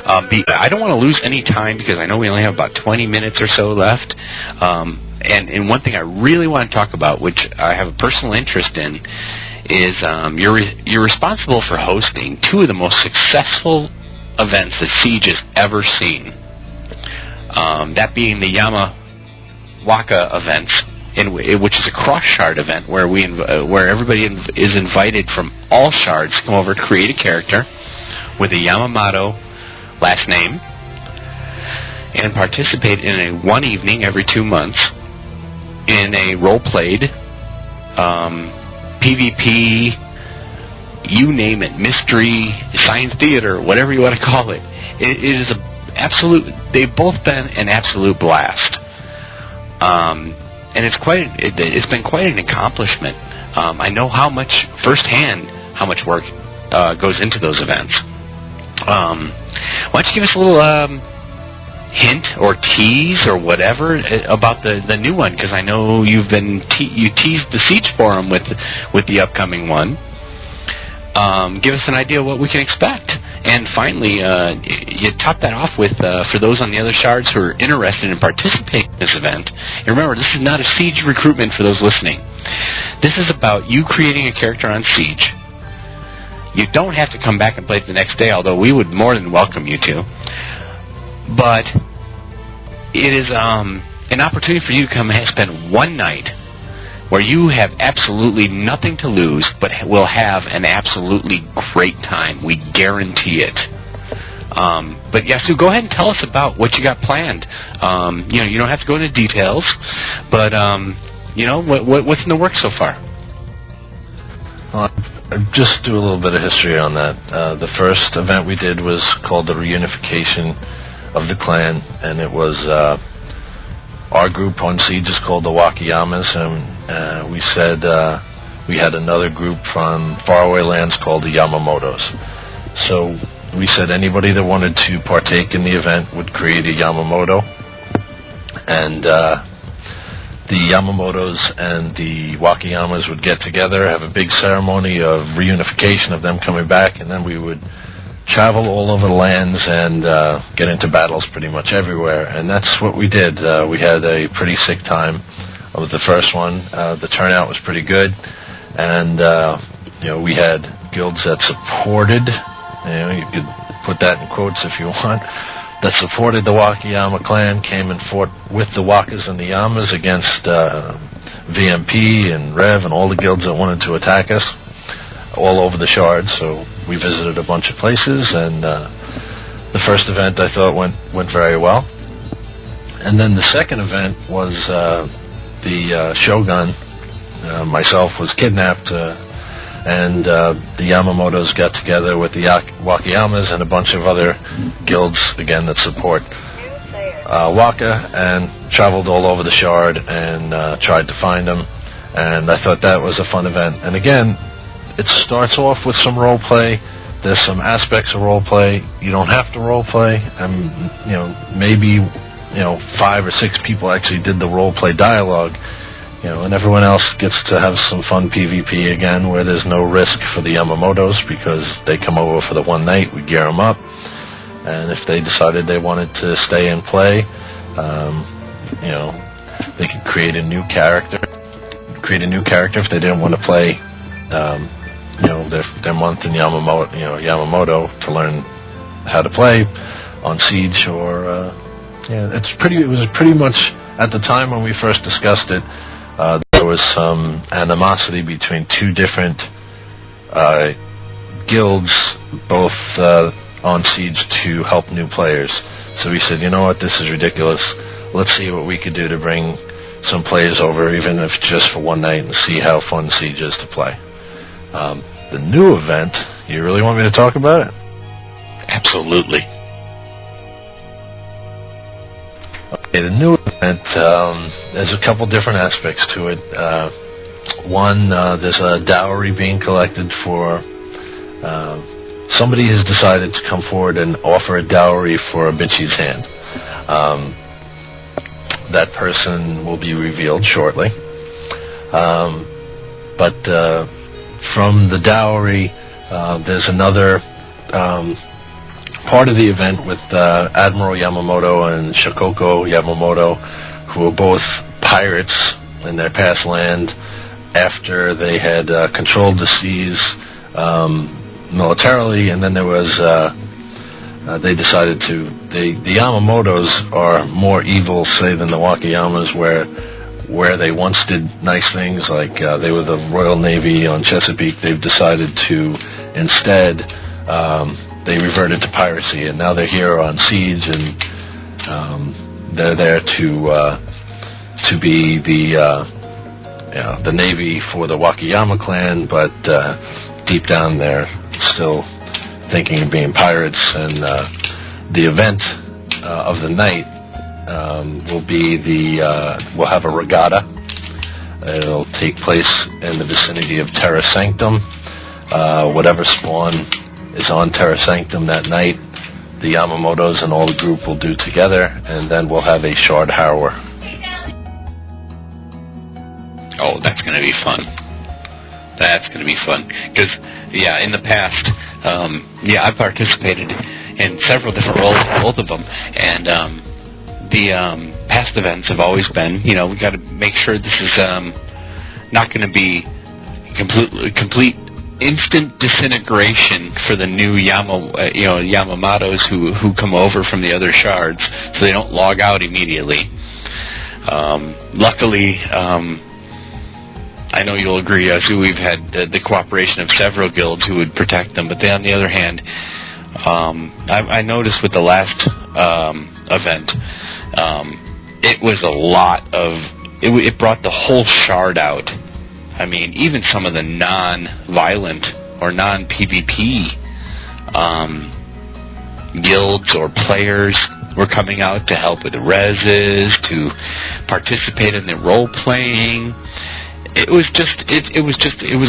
I don't want to lose any time because I know we only have about 20 minutes or so left. And one thing I really want to talk about, which I have a personal interest in, is you're responsible for hosting two of the most successful events that Siege has ever seen. That being the WAKA events, which is a cross-shard event where everybody is invited from all shards to come over to create a character with a Yamamoto last name and participate in a one evening every 2 months in a role-played PvP, you name it, mystery, science theater, whatever you want to call it. It is an absolute. They've both been an absolute blast, and it's been quite an accomplishment. I know firsthand how much work goes into those events. Why don't you give us a little hint or tease or whatever about the new one? Because I know you teased the Siege forum with the upcoming one. Give us an idea of what we can expect. And finally, you top that off with, for those on the other shards who are interested in participating in this event, and remember, this is not a Siege recruitment for those listening. This is about you creating a character on Siege. You don't have to come back and play it the next day, although we would more than welcome you to. But it is an opportunity for you to come and spend one night where you have absolutely nothing to lose, but will have an absolutely great time. We guarantee it. But yes, so go ahead and tell us about what you got planned. You don't have to go into details, but what's in the works so far? Just do a little bit of history on that. The first event we did was called the Reunification of the Clan, and it was our group on Siege is called the Wakayamas, and we said we had another group from faraway lands called the Yamamotos. So we said anybody that wanted to partake in the event would create a Yamamoto, and the Yamamotos and the Wakayamas would get together, have a big ceremony of reunification of them coming back, and then we would travel all over the lands and get into battles pretty much everywhere. And that's what we did. We had a pretty sick time with the first one. The turnout was pretty good, and we had guilds that supported. You could put that in quotes if you want. That supported the Wakayama clan, came and fought with the Wakas and the Yamas against VMP and Rev and all the guilds that wanted to attack us all over the shards. So we visited a bunch of places, and the first event I thought went very well. And then the second event was the Shogun. Myself was kidnapped, and the Yamamotos got together with the Wakayamas and a bunch of other guilds, again, that support WAKA, and traveled all over the shard and tried to find them. And I thought that was a fun event. And again, it starts off with some role play. There's some aspects of role play. You don't have to role play. Maybe 5 or 6 people actually did the role play dialogue. And everyone else gets to have some fun PvP again, where there's no risk for the Yamamotos because they come over for the one night. We gear them up, and if they decided they wanted to stay and play, they could create a new character. If they didn't want to play, their month in Yamamoto to learn how to play on Siege, or it was pretty much at the time when we first discussed it. There was some animosity between two different guilds, both on Siege, to help new players. So we said, you know what, this is ridiculous. Let's see what we could do to bring some players over, even if just for one night, and see how fun Siege is to play. The new event, you really want me to talk about it? Absolutely. Okay, the new event, there's a couple different aspects to it. One, there's a dowry being collected for, somebody has decided to come forward and offer a dowry for a Bitchy's hand. That person will be revealed shortly. But from the dowry, there's another part of the event with Admiral Yamamoto and Shokoko Yamamoto, who were both pirates in their past land after they had controlled the seas militarily, and then there was they decided to the Yamamotos are more evil, say, than the Wakayamas, where they once did nice things, like they were the Royal Navy on Chesapeake. They've decided to instead they reverted to piracy, and now they're here on siege, and they're there to be the Navy for the Wakayama clan, but deep down they're still thinking of being pirates. And the event of the night will be we'll have a regatta. It'll take place in the vicinity of Terra Sanctum. Whatever spawn is on Terra Sanctum that night, the Yamamotos and all the group will do together, and then we'll have a shard harrower. Oh, that's going to be fun. That's going to be fun. Because, yeah, in the past, I participated in several different roles, both of them, and the past events have always been, we got to make sure this is not going to be complete instant disintegration for the new Yamamotos who come over from the other shards, so they don't log out immediately. Luckily, I know you'll agree, Azu, we've had the cooperation of several guilds who would protect them, but then on the other hand, I noticed with the last event, it was a lot of, it brought the whole shard out. I mean, even some of the non-violent or non-PvP guilds or players were coming out to help with the reses, to participate in the role-playing. It was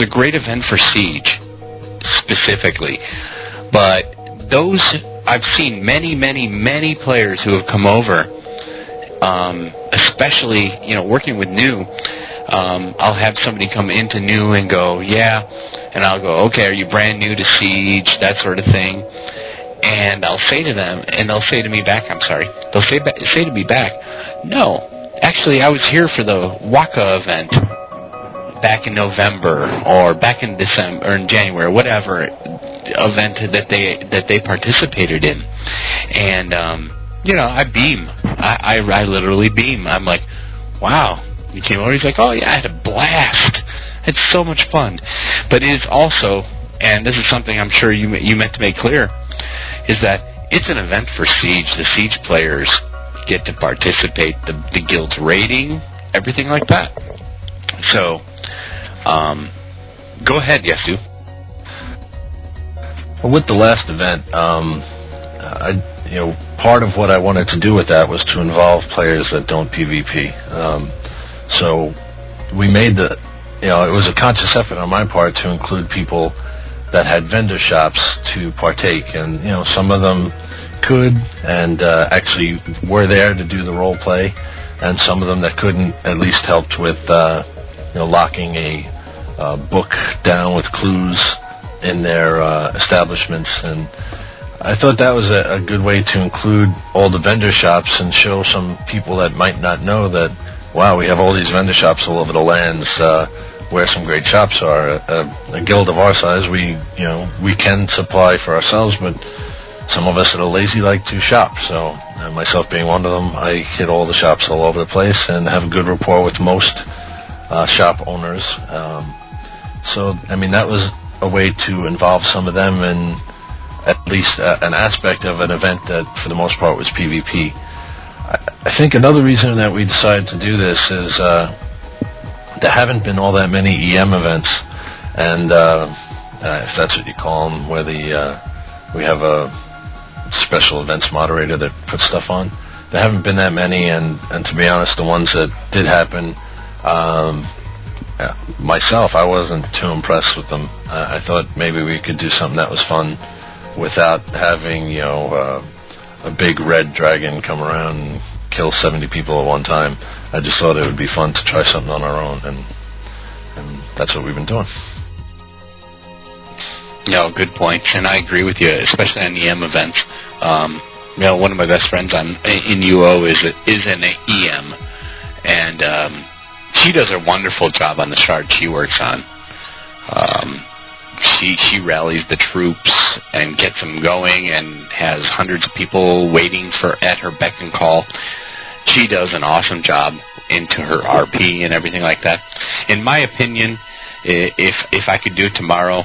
a great event for Siege, specifically. But I've seen many players who have come over, especially, working with new. I'll have somebody come into new and go, yeah, and I'll go, okay, are you brand new to Siege, that sort of thing, and I'll say to them, and they'll say to me back, they'll say to me back, no, actually I was here for the WAKA event back in November, or back in December, or in January, whatever event that they participated in, and I beam, I literally beam. I'm like, wow. You came over, he's like, oh yeah, I had a blast. It's so much fun. But it is also, and this is something I'm sure you meant to make clear, is that it's an event for Siege. The Siege players get to participate, the guild's rating, everything like that. So, go ahead, Yasu. Well, with the last event, part of what I wanted to do with that was to involve players that don't PvP. So we made it was a conscious effort on my part to include people that had vendor shops to partake, and some of them could and actually were there to do the role play, and some of them that couldn't at least helped with locking a book down with clues in their establishments. And I thought that was a good way to include all the vendor shops and show some people that might not know that, wow, we have all these vendor shops all over the lands where some great shops are. A guild of our size, we can supply for ourselves, but some of us that are lazy like to shop. So myself being one of them, I hit all the shops all over the place and have a good rapport with most shop owners. So, that was a way to involve some of them in at least an aspect of an event that for the most part was PvP. I think another reason that we decided to do this is there haven't been all that many EM events, and if that's what you call them, where we have a special events moderator that puts stuff on. There haven't been that many, and to be honest, the ones that did happen, myself, I wasn't too impressed with them. I thought maybe we could do something that was fun without having, a big red dragon come around and kill 70 people at one time. I just thought it would be fun to try something on our own, and And that's what we've been doing. No, good points, and I agree with you, especially on EM events. One of my best friends in UO is an EM, and she does a wonderful job on the shard she works on. She rallies the troops and gets them going, and has hundreds of people waiting at her beck and call. She does an awesome job into her RP and everything like that. In my opinion, if I could do it tomorrow,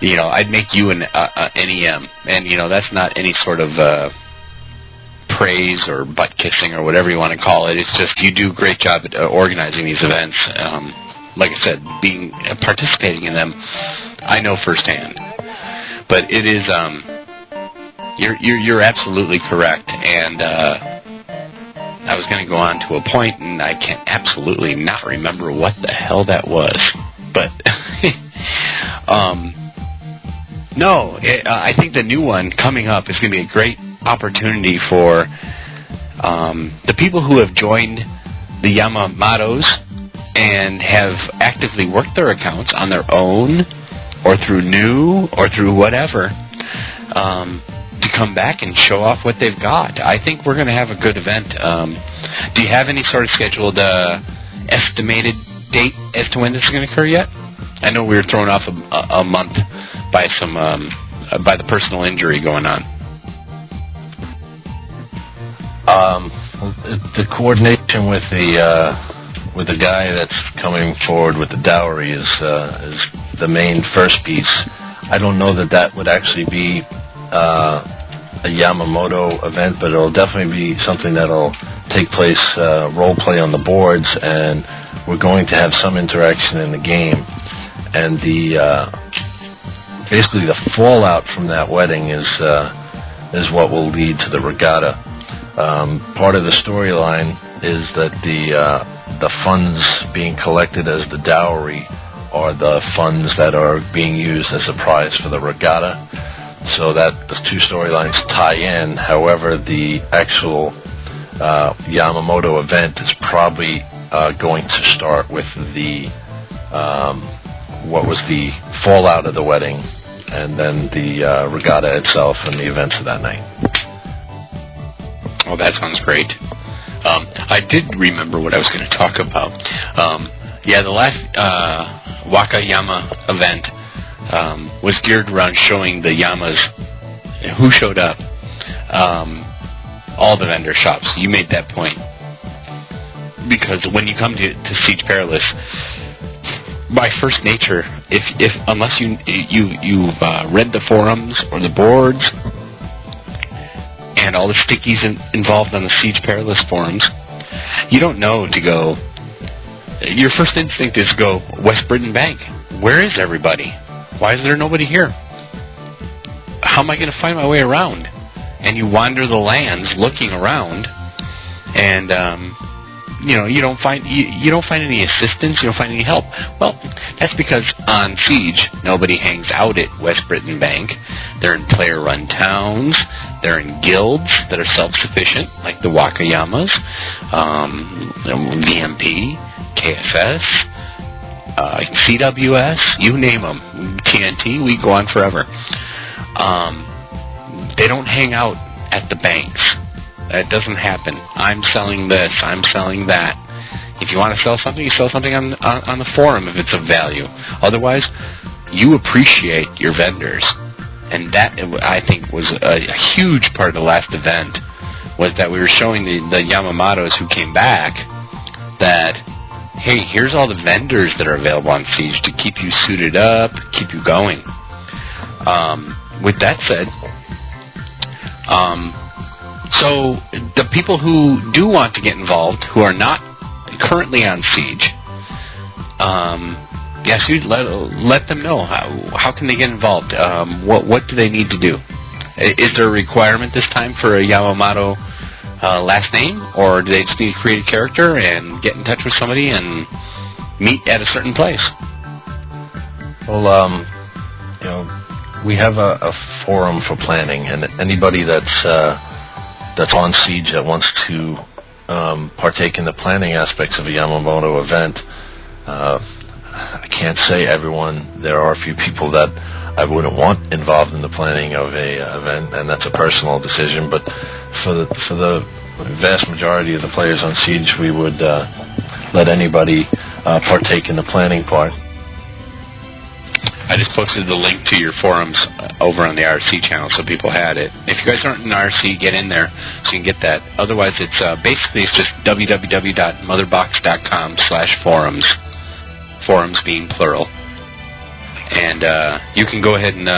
I'd make you an EM, and that's not any sort of praise or butt kissing or whatever you want to call it. It's just you do a great job at organizing these events. Like I said, participating in them, I know firsthand. But it is you're absolutely correct, and I was going to go on to a point, and I can absolutely not remember what the hell that was. But no, I think the new one coming up is going to be a great opportunity for the people who have joined the Yamamotos and have actively worked their accounts on their own or through new or through whatever to come back and show off what they've got. I think we're going to have a good event. Do you have any sort of scheduled estimated date as to when this is going to occur yet? I know we were thrown off a month by by the personal injury going on. The coordination with the guy that's coming forward with the dowry is the main first piece. I don't know that would actually be a Yamamoto event, but it'll definitely be something that'll take place role play on the boards, and we're going to have some interaction in the game. And basically the fallout from that wedding is what will lead to the regatta. Part of the storyline is that the funds being collected as the dowry are the funds that are being used as a prize for the regatta, so that the two storylines tie in. However, the actual Yamamoto event is probably going to start with what was the fallout of the wedding, and then the regatta itself and the events of that night. Oh, that sounds great. I did remember what I was going to talk about. The last WAKA Yama event was geared around showing the Yamas who showed up. All the vendor shops. You made that point. Because when you come to Siege Perilous, by first nature, if unless you've read the forums or the boards and all the stickies involved on the Siege Perilous forums, you don't know to go. Your first instinct is to go West Britain Bank. Where is everybody? Why is there nobody here? How am I going to find my way around? And you wander the lands looking around, and you don't find any assistance. You don't find any help. Well, that's because on Siege nobody hangs out at West Britain Bank. They're in player-run towns. They're in guilds that are self-sufficient, like the WAKA Yamas, VMP, KFS, CWS, you name them. TNT, we go on forever. They don't hang out at the banks. That doesn't happen. I'm selling this. I'm selling that. If you want to sell something, you sell something on the forum if it's of value. Otherwise, you appreciate your vendors. And that, I think, was a huge part of the last event, was that we were showing the Yamamotos who came back that, hey, here's all the vendors that are available on Siege to keep you suited up, keep you going. With that said, so the people who do want to get involved, who are not currently on Siege, yes, you let them know. How can they get involved? What do they need to do? Is there a requirement this time for a Yamamoto last name, or do they just need to create a character and get in touch with somebody and meet at a certain place? Well, we have a forum for planning, and anybody that's on Siege that wants to partake in the planning aspects of a Yamamoto event, I can't say everyone. There are a few people that I wouldn't want involved in the planning of a event, and that's a personal decision. But for the vast majority of the players on Siege, we would let anybody partake in the planning part. I just posted the link to your forums over on the IRC channel so people had it. If you guys aren't in IRC, get in there so you can get that. Otherwise, it's basically it's just www.motherbox.com/forums. Forums being plural. And you can go ahead and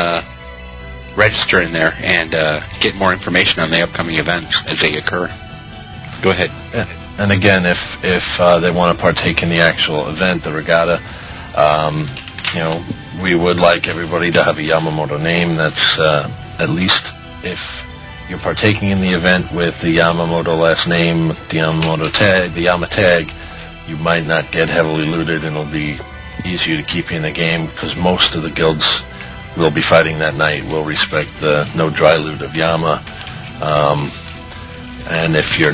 register in there and get more information on the upcoming events as they occur. Go ahead. Yeah. And again, if they want to partake in the actual event, the regatta, we would like everybody to have a Yamamoto name that's at least, if you're partaking in the event with the Yamamoto last name, the Yamamoto tag, the Yama tag, you might not get heavily looted, and it'll be easier to keep you in the game because most of the guilds will be fighting that night will respect the no dry loot of Yama. And if you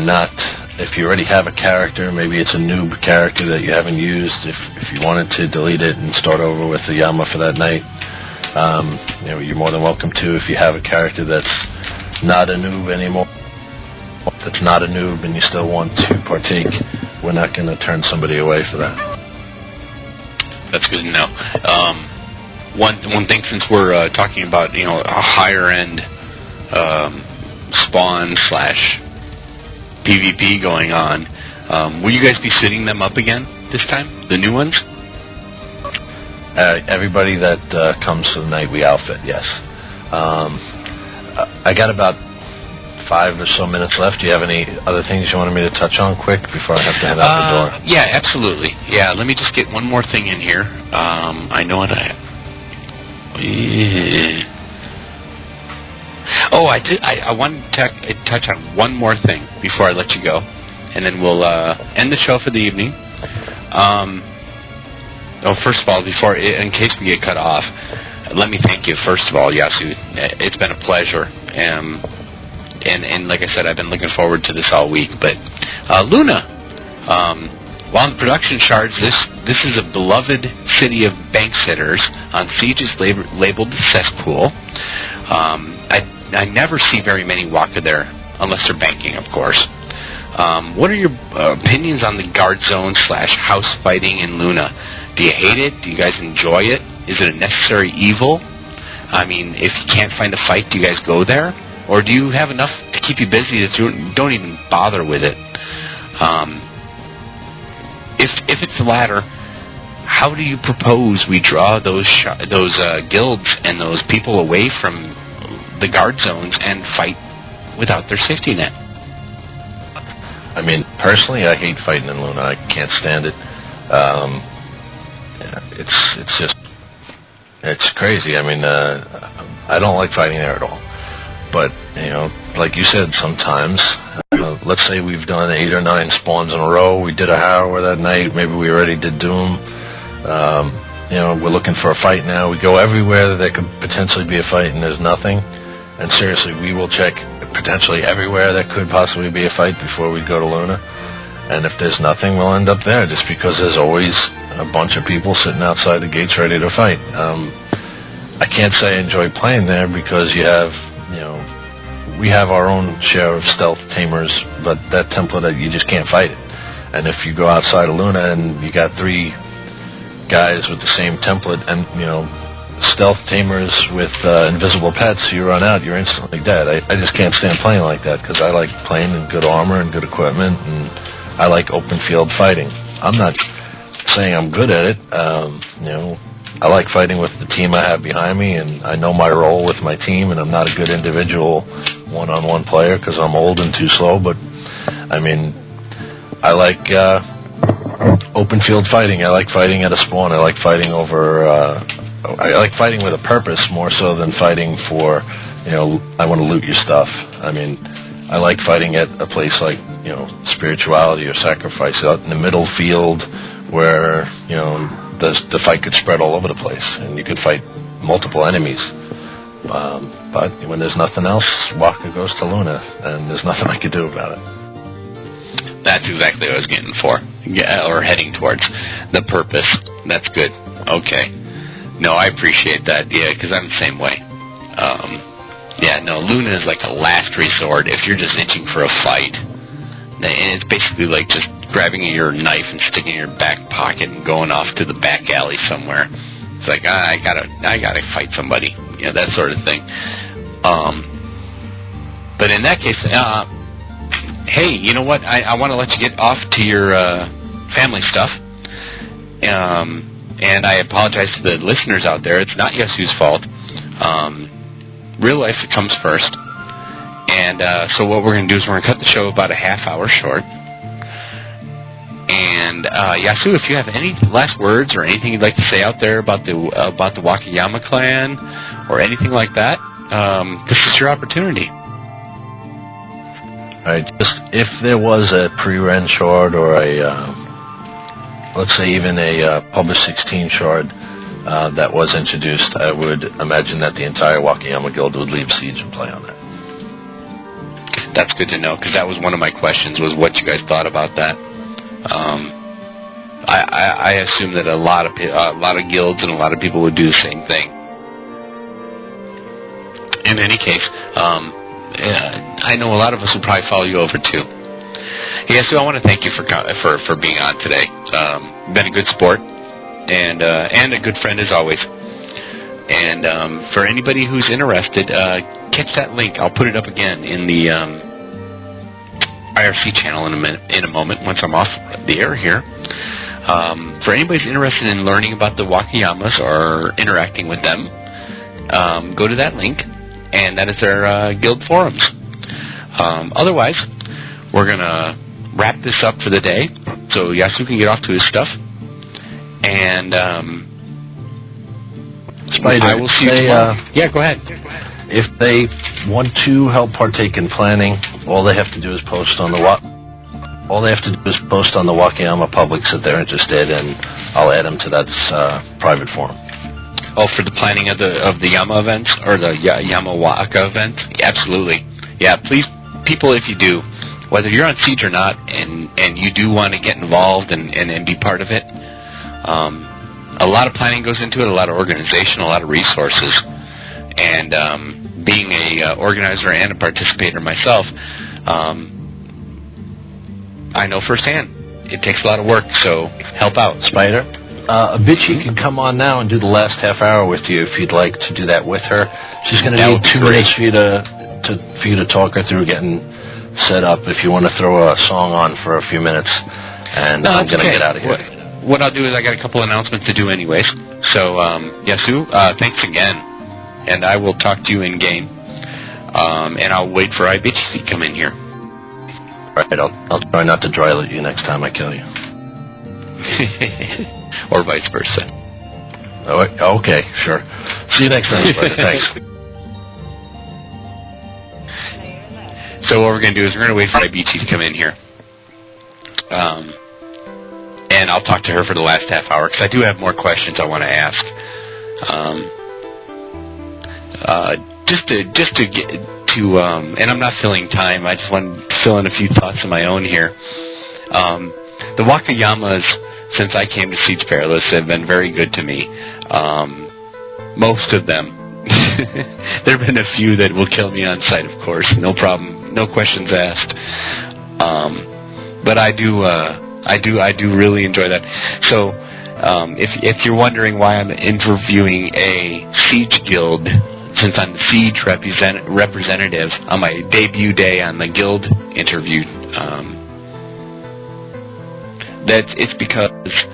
already have a character, maybe it's a noob character that you haven't used, if you wanted to delete it and start over with the Yama for that night, you're more than welcome to. If you have a character that's not a noob anymore, that's not a noob and you still want to partake, we're not going to turn somebody away for that. That's good to know. One thing, since we're talking about a higher end spawn / PvP going on, will you guys be setting them up again this time? The new ones? Everybody that comes to the night we outfit, yes. I got about 5 or so minutes left. Do you have any other things you wanted me to touch on quick before I have to head out the door? Yeah, absolutely. Yeah, let me just get one more thing in here. I know what I wanted to touch on one more thing before I let you go, and then we'll end the show for the evening. First of all, in case we get cut off, let me thank you, first of all, Yasu. It's been a pleasure. And like I said, I've been looking forward to this all week. But Luna, while on the production shards, this is a beloved city of bank sitters. On Siege is labeled cesspool. I never see very many WAKA there, unless they're banking, of course. What are your opinions on the guard zone / house fighting in Luna? Do you hate it? Do you guys enjoy it? Is it a necessary evil? I mean, if you can't find a fight, do you guys go there? Or do you have enough to keep you busy that you don't even bother with it? If it's the latter, how do you propose we draw those guilds and those people away from the guard zones and fight without their safety net? I mean, personally, I hate fighting in Luna. I can't stand it. It's crazy. I mean, I don't like fighting there at all. But, like you said, sometimes, let's say we've done 8 or 9 spawns in a row. We did a Harrower that night. Maybe we already did Doom. We're looking for a fight now. We go everywhere that there could potentially be a fight, and there's nothing. And seriously, we will check potentially everywhere that could possibly be a fight before we go to Luna. And if there's nothing, we'll end up there, just because there's always a bunch of people sitting outside the gates ready to fight. I can't say I enjoy playing there because we have our own share of stealth tamers, but that template, you just can't fight it. And if you go outside of Luna and you got 3 guys with the same template and, stealth tamers with invisible pets, you run out, you're instantly dead. I just can't stand playing like that because I like playing in good armor and good equipment, and I like open field fighting. I'm not saying I'm good at it. I like fighting with the team I have behind me, and I know my role with my team, and I'm not a good individual one-on-one player because I'm old and too slow, but I mean, I like open field fighting. I like fighting at a spawn. I like fighting I like fighting with a purpose more so than fighting for, I want to loot your stuff. I mean, I like fighting at a place like, spirituality or sacrifice out in the middle field where, the fight could spread all over the place and you could fight multiple enemies. But when there's nothing else, WAKA goes to Luna, and there's nothing I could do about it. That's exactly what I was getting for, or heading towards. The purpose. That's good. Okay. No, I appreciate that. Yeah, because I'm the same way. Yeah, no, Luna is like a last resort if you're just itching for a fight. And it's basically like just grabbing your knife and sticking it in your back pocket and going off to the back alley somewhere. It's like, I gotta fight somebody. You know, that sort of thing. But in that case, hey, you know what? I want to let you get off to your family stuff. And I apologize to the listeners out there. It's not Yasu's fault. Real life comes first. And so what we're going to do is we're going to cut the show about a half hour short. And Yasu, if you have any last words or anything you'd like to say out there about the Wakayama clan or anything like that, this is your opportunity. All right. Just if there was a pre-ren shard or a, let's say even a published 16 shard that was introduced, I would imagine that the entire Wakayama Guild would leave Siege and play on that. That's good to know, because that was one of my questions, was what you guys thought about that. I assume that a lot of guilds and a lot of people would do the same thing. In any case, I know a lot of us will probably follow you over too. Yeah, so I want to thank you for being on today. Been a good sport and a good friend as always. And for anybody who's interested, catch that link. I'll put it up again in the IRC channel in a moment once I'm off the air here. For anybody who's interested in learning about the Wakayamas or interacting with them, go to that link, and that is their guild forums. Otherwise, we're going to wrap this up for the day so Yasu can get off to his stuff. And Spider, I will see you tomorrow. Yeah, go ahead. If they want to help partake in planning, all they have to do is post on the Wakayama Publics that they're interested in. I'll add them to that private forum. Oh, for the planning of the Yama events or the Yama WAKA event? Yeah, absolutely. Yeah, please, people, if you do, whether you're on Siege or not, and you do want to get involved and be part of it, a lot of planning goes into it, a lot of organization, a lot of resources. And being a organizer and a participator myself, I know firsthand it takes a lot of work, so help out. Spider, Bitchy can come on now and do the last half hour with you if you'd like to do that with her. She's going to need 2 minutes for you to talk her through getting set up. If you want to throw a song on for a few minutes, and I'm going to get out of here. What I'll do is I got a couple announcements to do anyways. So Yasu, thanks again, and I will talk to you in game. And I'll wait for Ibichi to come in here. All right, I'll try not to dry let you next time I kill you. Or vice versa. Oh, okay, sure. See you next time, Spider. Thanks. So what we're going to do is we're going to wait for Ibichi to come in here. And I'll talk to her for the last half hour, because I do have more questions I want to ask. Just to get to, and I'm not filling time, I just want to fill in a few thoughts of my own here. The Wakayamas, since I came to Siege Perilous, have been very good to me. Most of them. There have been a few that will kill me on sight, of course, no problem, no questions asked. But I do really enjoy that. So, if you're wondering why I'm interviewing a Siege guild, since I'm the Siege representative on my debut day on the guild interview, it's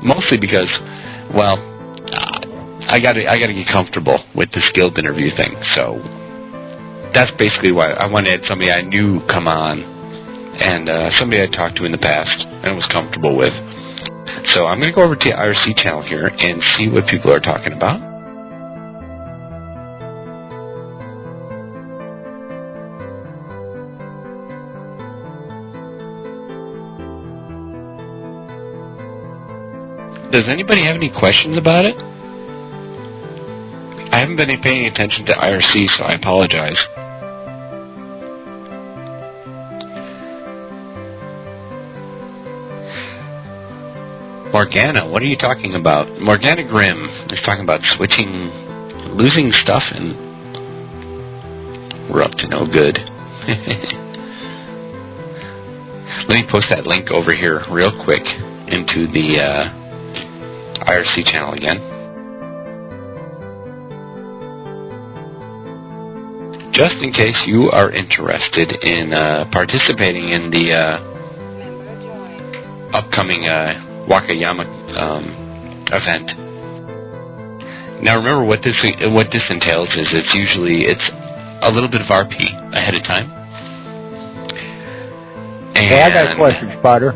mostly because, well, I gotta get comfortable with this guild interview thing. So that's basically why I wanted somebody I knew come on, and somebody I talked to in the past and was comfortable with. So I'm going to go over to the IRC channel here and see what people are talking about. Does anybody have any questions about it? I haven't been paying attention to IRC, so I apologize. Morgana, what are you talking about? Morgana Grimm is talking about losing stuff, and we're up to no good. Let me post that link over here real quick into the IRC channel again. Just in case you are interested in participating in the upcoming WAKA event. Now remember what this entails is it's a little bit of RP ahead of time. And hey, I got a question, Spider.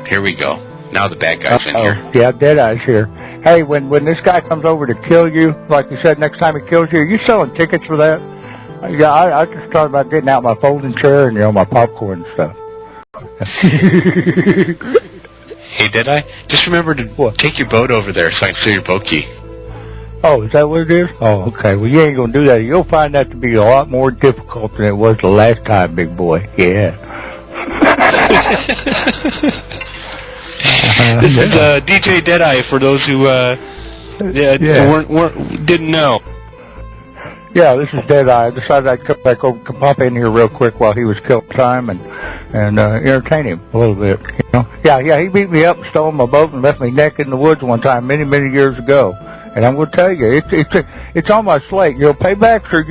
Here we go. Now the bad guy's in here. Yeah, Deadeye's here. Hey, when this guy comes over to kill you, like you said, next time he kills you, are you selling tickets for that? Yeah, I just thought about getting out my folding chair and, my popcorn and stuff. Hey, Deadeye, just remember to take your boat over there so I can see your boat key. Oh, is that what it is? Oh, okay. Well, you ain't going to do that. You'll find that to be a lot more difficult than it was the last time, big boy. Yeah. This is DJ Deadeye for those who didn't know. Yeah, this is Deadeye. I decided I'd come back over, pop in here real quick while he was killing time and entertain him a little bit. Yeah, he beat me up and stole my boat and left me naked in the woods one time many years ago. And I'm going to tell you, it's on my slate. Paybacks are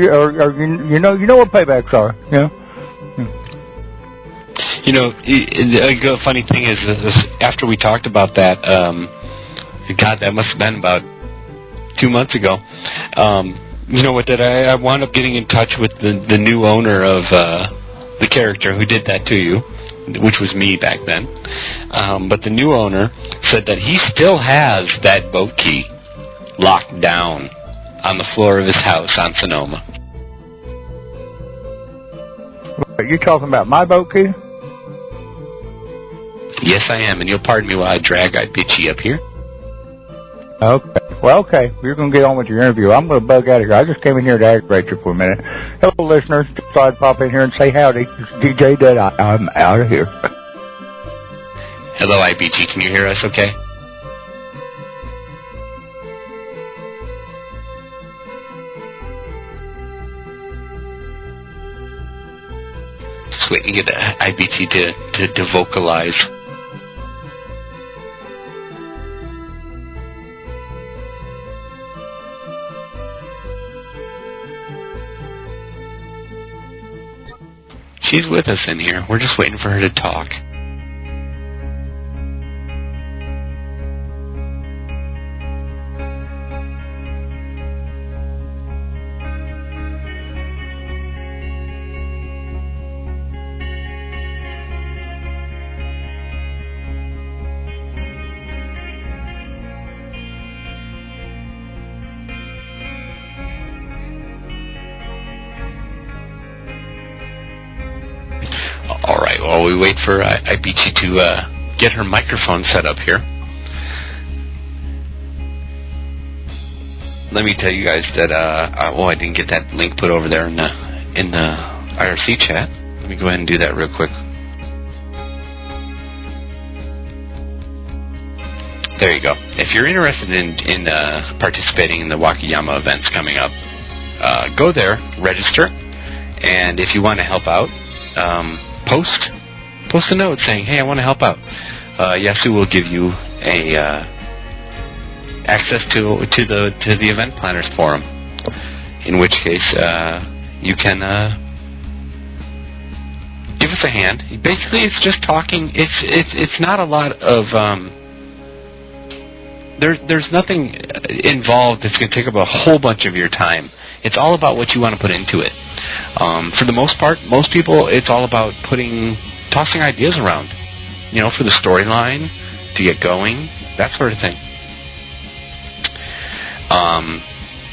you know what paybacks are. A funny thing is after we talked about that, God, that must have been about 2 months ago. You know what? That I wound up getting in touch with the new owner of the character who did that to you, which was me back then. But the new owner said that he still has that boat key locked down on the floor of his house on Sonoma. Are you talking about my boat key? Yes, I am, and you'll pardon me while I drag bitchy up here. Okay. Well, okay. You're going to get on with your interview. I'm going to bug out of here. I just came in here to aggravate you for a minute. Hello, listeners. Just thought I'd pop in here and say howdy. It's DJ Deadeye. I'm out of here. Hello, IBG. Can you hear us okay? Just waiting to get the IBG to vocalize. She's with us in here. We're just waiting for her to talk. Alright, while we wait for IBG to get her microphone set up here, let me tell you guys that, I didn't get that link put over there in the IRC chat. Let me go ahead and do that real quick. There you go. If you're interested in participating in the Wakayama events coming up, go there, register, and if you want to help out, post a note saying, "Hey, I want to help out." Yasu will give you a access to the event planners forum. In which case, you can give us a hand. Basically, it's just talking. It's not a lot of there's nothing involved that's going to take up a whole bunch of your time. It's all about what you want to put into it. For the most part, most people, it's all about tossing ideas around, for the storyline, to get going, that sort of thing.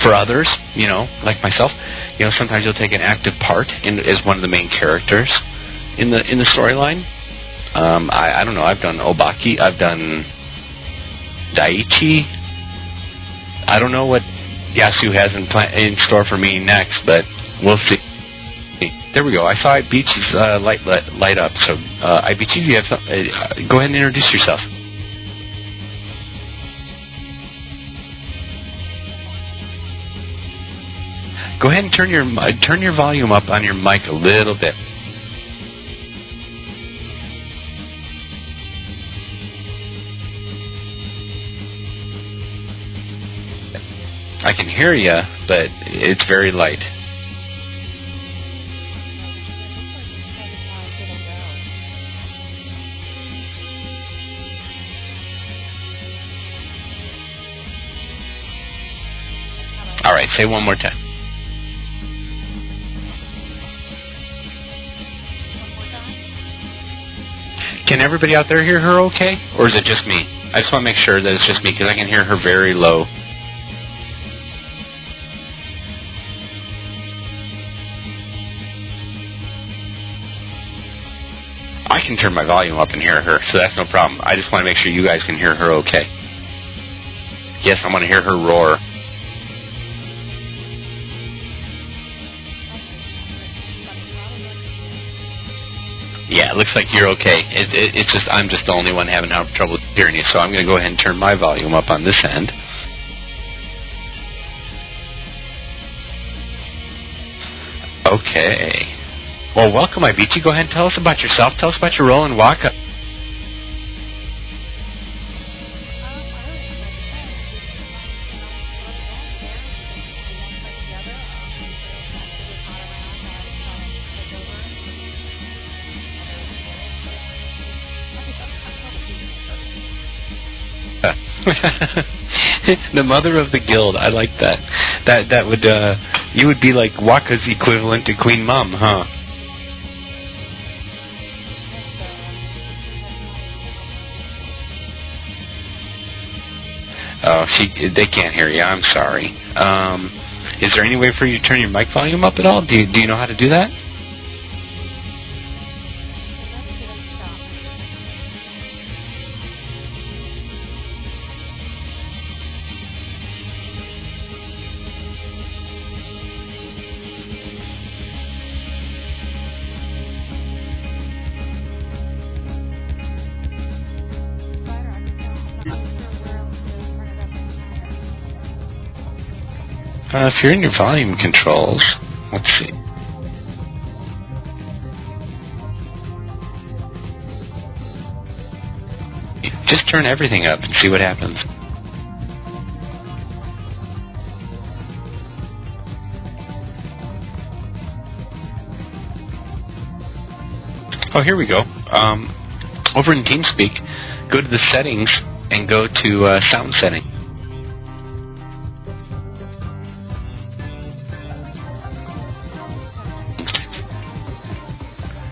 For others, like myself, sometimes you'll take an active part as one of the main characters in the storyline. I don't know. I've done Obaki. I've done Daiichi. I don't know what Yasu has in store for me next, but we'll see. There we go. I saw IBG's light up. So, IBG, you have go ahead and introduce yourself. Go ahead and turn your volume up on your mic a little bit. I can hear you, but it's very light. All right, say one more time. Can everybody out there hear her okay? Or is it just me? I just want to make sure that it's just me because I can hear her very low. I can turn my volume up and hear her, so that's no problem. I just want to make sure you guys can hear her okay. Yes, I want to hear her roar. Yeah, it looks like you're okay. It's just I'm just the only one having trouble hearing you, so I'm going to go ahead and turn my volume up on this end. Okay. Well, welcome, Ivici. Go ahead and tell us about yourself. Tell us about your role in WAKA. The mother of the guild. I like that. That would you would be like WAKA's equivalent to Queen Mom, huh? Oh, they can't hear you. I'm sorry. Is there any way for you to turn your mic volume up at all? Do you know how to do that? If you're in your volume controls, let's see. Just turn everything up and see what happens. Oh, here we go. Over in TeamSpeak, go to the settings and go to sound setting.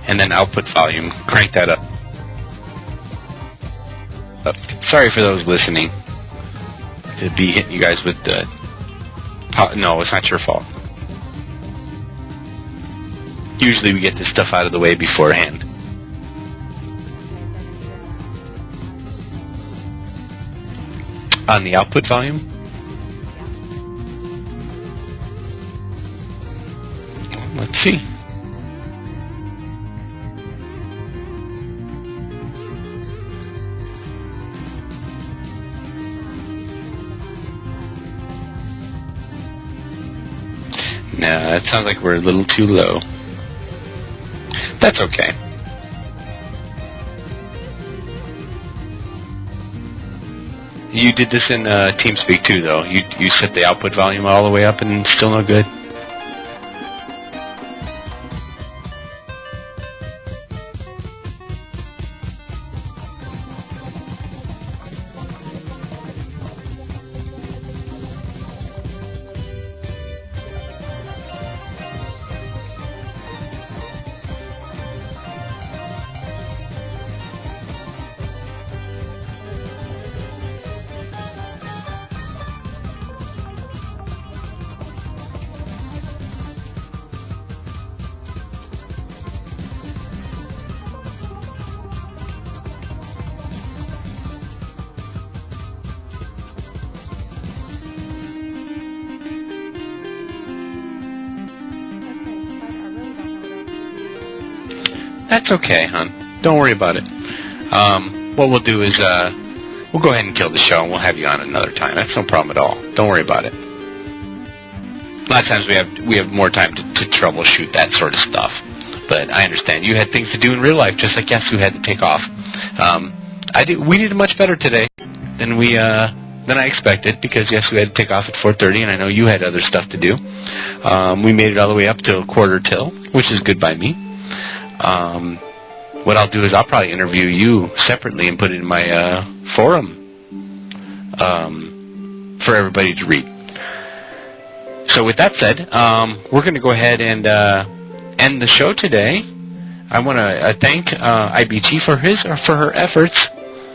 And then output volume, crank that up. Sorry for those listening to be hitting you guys with the... No, it's not your fault. Usually we get this stuff out of the way beforehand. On the output volume? Let's see. No, that sounds like we're a little too low. That's okay. You did this in TeamSpeak too, though. You set the output volume all the way up and still no good? That's okay, hon. Don't worry about it. What we'll do is we'll go ahead and kill the show, and we'll have you on another time. That's no problem at all. Don't worry about it. A lot of times we have more time to troubleshoot that sort of stuff. But I understand. You had things to do in real life, just like Yasu had to take off. We did much better today than I expected, because Yasu had to take off at 4:30, and I know you had other stuff to do. We made it all the way up till 1:45, which is good by me. What I'll do is I'll probably interview you separately and put it in my forum for everybody to read. So with that said, we're going to go ahead and end the show today. I want to thank IBT for her efforts,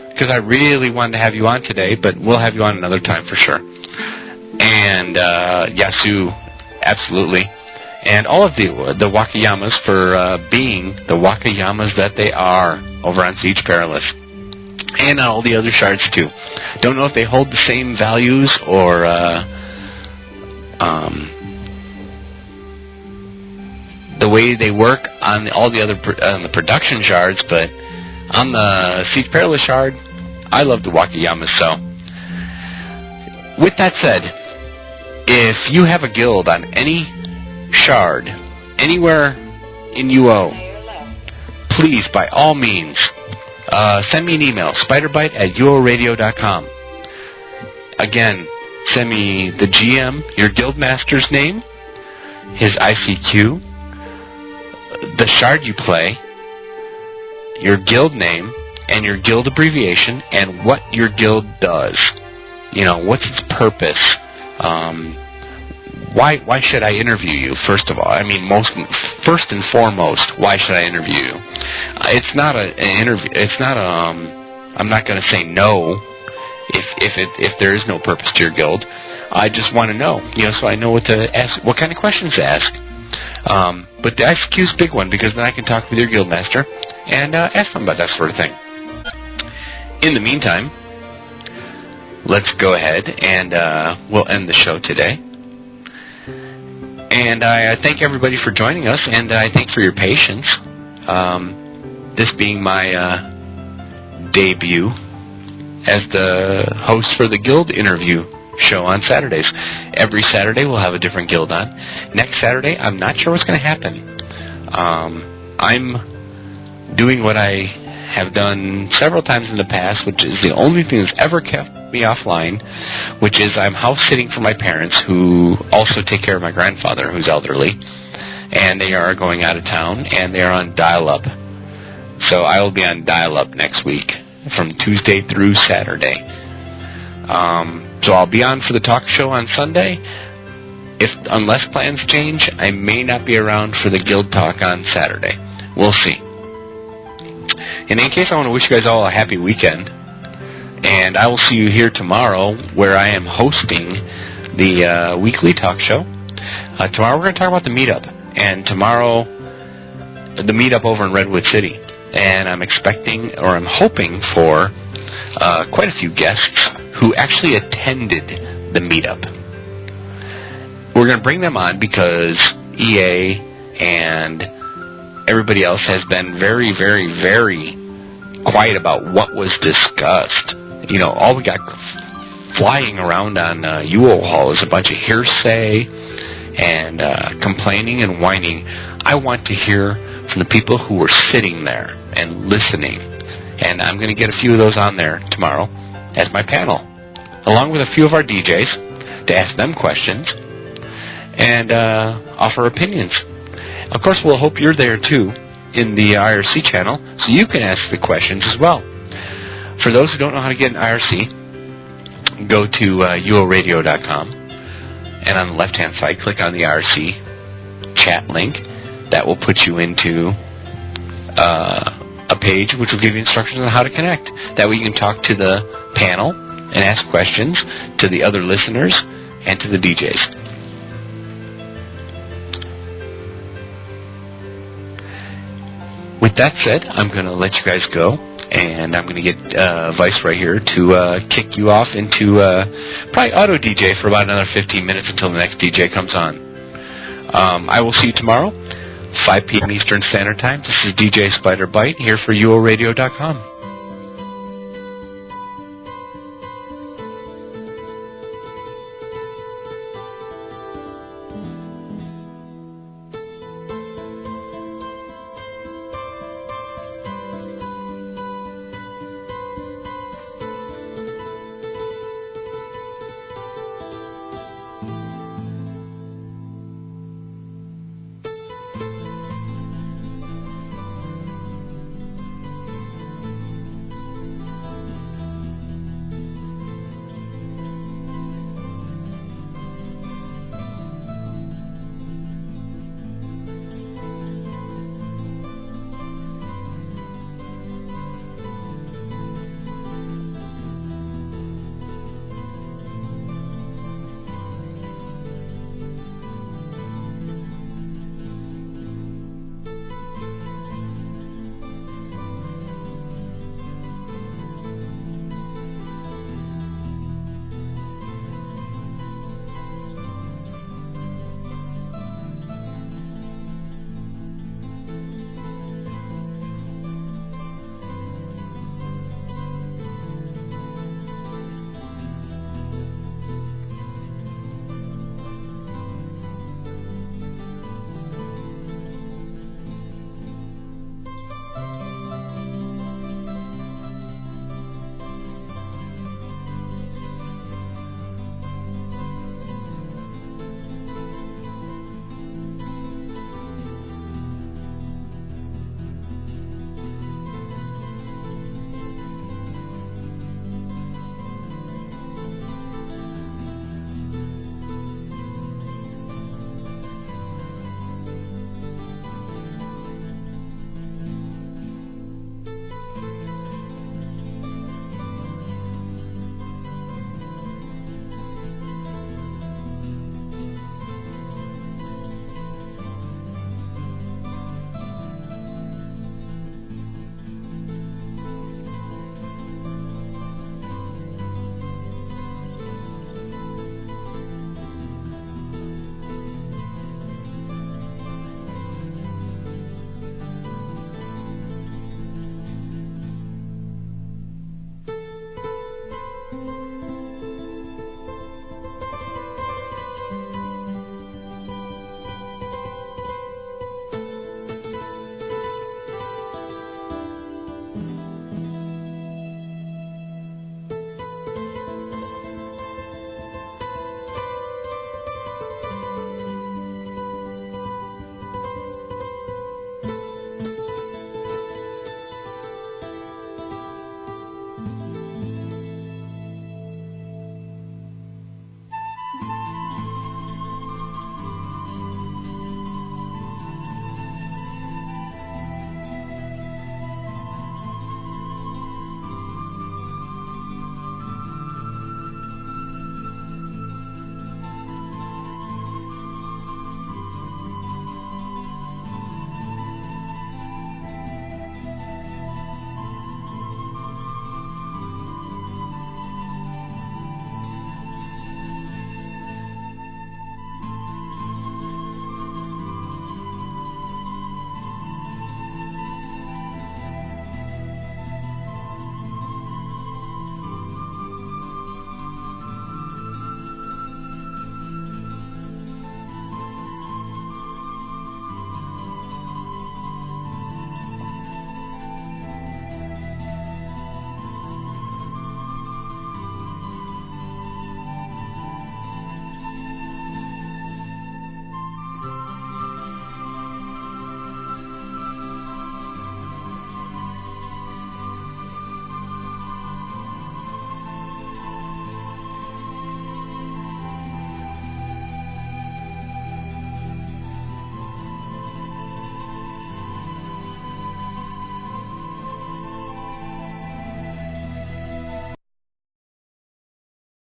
because I really wanted to have you on today, but we'll have you on another time for sure. And Yasu, absolutely. And all of the Wakayamas for being the Wakayamas that they are over on Siege Perilous. And all the other shards too. Don't know if they hold the same values or the way they work on all the other on the production shards, but on the Siege Perilous shard, I love the Wakayamas. So, with that said, if you have a guild on any shard anywhere in UO, please, by all means, send me an email, spiderbite@uoradio.com. Again, send me the GM, your guild master's name, his ICQ, the shard you play, your guild name, and your guild abbreviation, and what your guild does. You know, what's its purpose? Why should I interview you? First of all, I mean, first and foremost, why should I interview you? It's not an interview. It's not I'm not going to say no if there is no purpose to your guild. I just want to know, so I know what to ask, what kind of questions to ask. But the ICQ is a big one, because then I can talk with your guild master and ask them about that sort of thing. In the meantime, let's go ahead and we'll end the show today. And I thank everybody for joining us, and I thank for your patience. This being my debut as the host for the Guild interview show on Saturdays. Every Saturday we'll have a different guild on. Next Saturday, I'm not sure what's going to happen. I'm doing what I have done several times in the past, which is the only thing that's ever kept me offline, which is I'm house sitting for my parents, who also take care of my grandfather, who's elderly, and they are going out of town, and they are on dial-up. So I will be on dial-up next week from Tuesday through Saturday. So I'll be on for the talk show on Sunday. Unless plans change, I may not be around for the guild talk on Saturday. We'll see. In any case, I want to wish you guys all a happy weekend. And I will see you here tomorrow, where I am hosting the weekly talk show. Tomorrow we're going to talk about the meetup. And tomorrow, the meetup over in Redwood City. And I'm hoping for quite a few guests who actually attended the meetup. We're going to bring them on because EA and everybody else has been very, very, very quiet about what was discussed. All we got flying around on UO Hall is a bunch of hearsay and complaining and whining. I want to hear from the people who were sitting there and listening. And I'm going to get a few of those on there tomorrow as my panel, along with a few of our DJs, to ask them questions and offer opinions. Of course, we'll hope you're there, too, in the IRC channel, so you can ask the questions as well. For those who don't know how to get an IRC, go to uoradio.com, and on the left-hand side, click on the IRC chat link. That will put you into a page which will give you instructions on how to connect. That way you can talk to the panel and ask questions to the other listeners and to the DJs. With that said, I'm going to let you guys go, and I'm going to get Vice right here to kick you off into probably auto DJ for about another 15 minutes until the next DJ comes on. I will see you tomorrow, 5 p.m. Eastern Standard Time. This is DJ Spider Bite here for uoradio.com.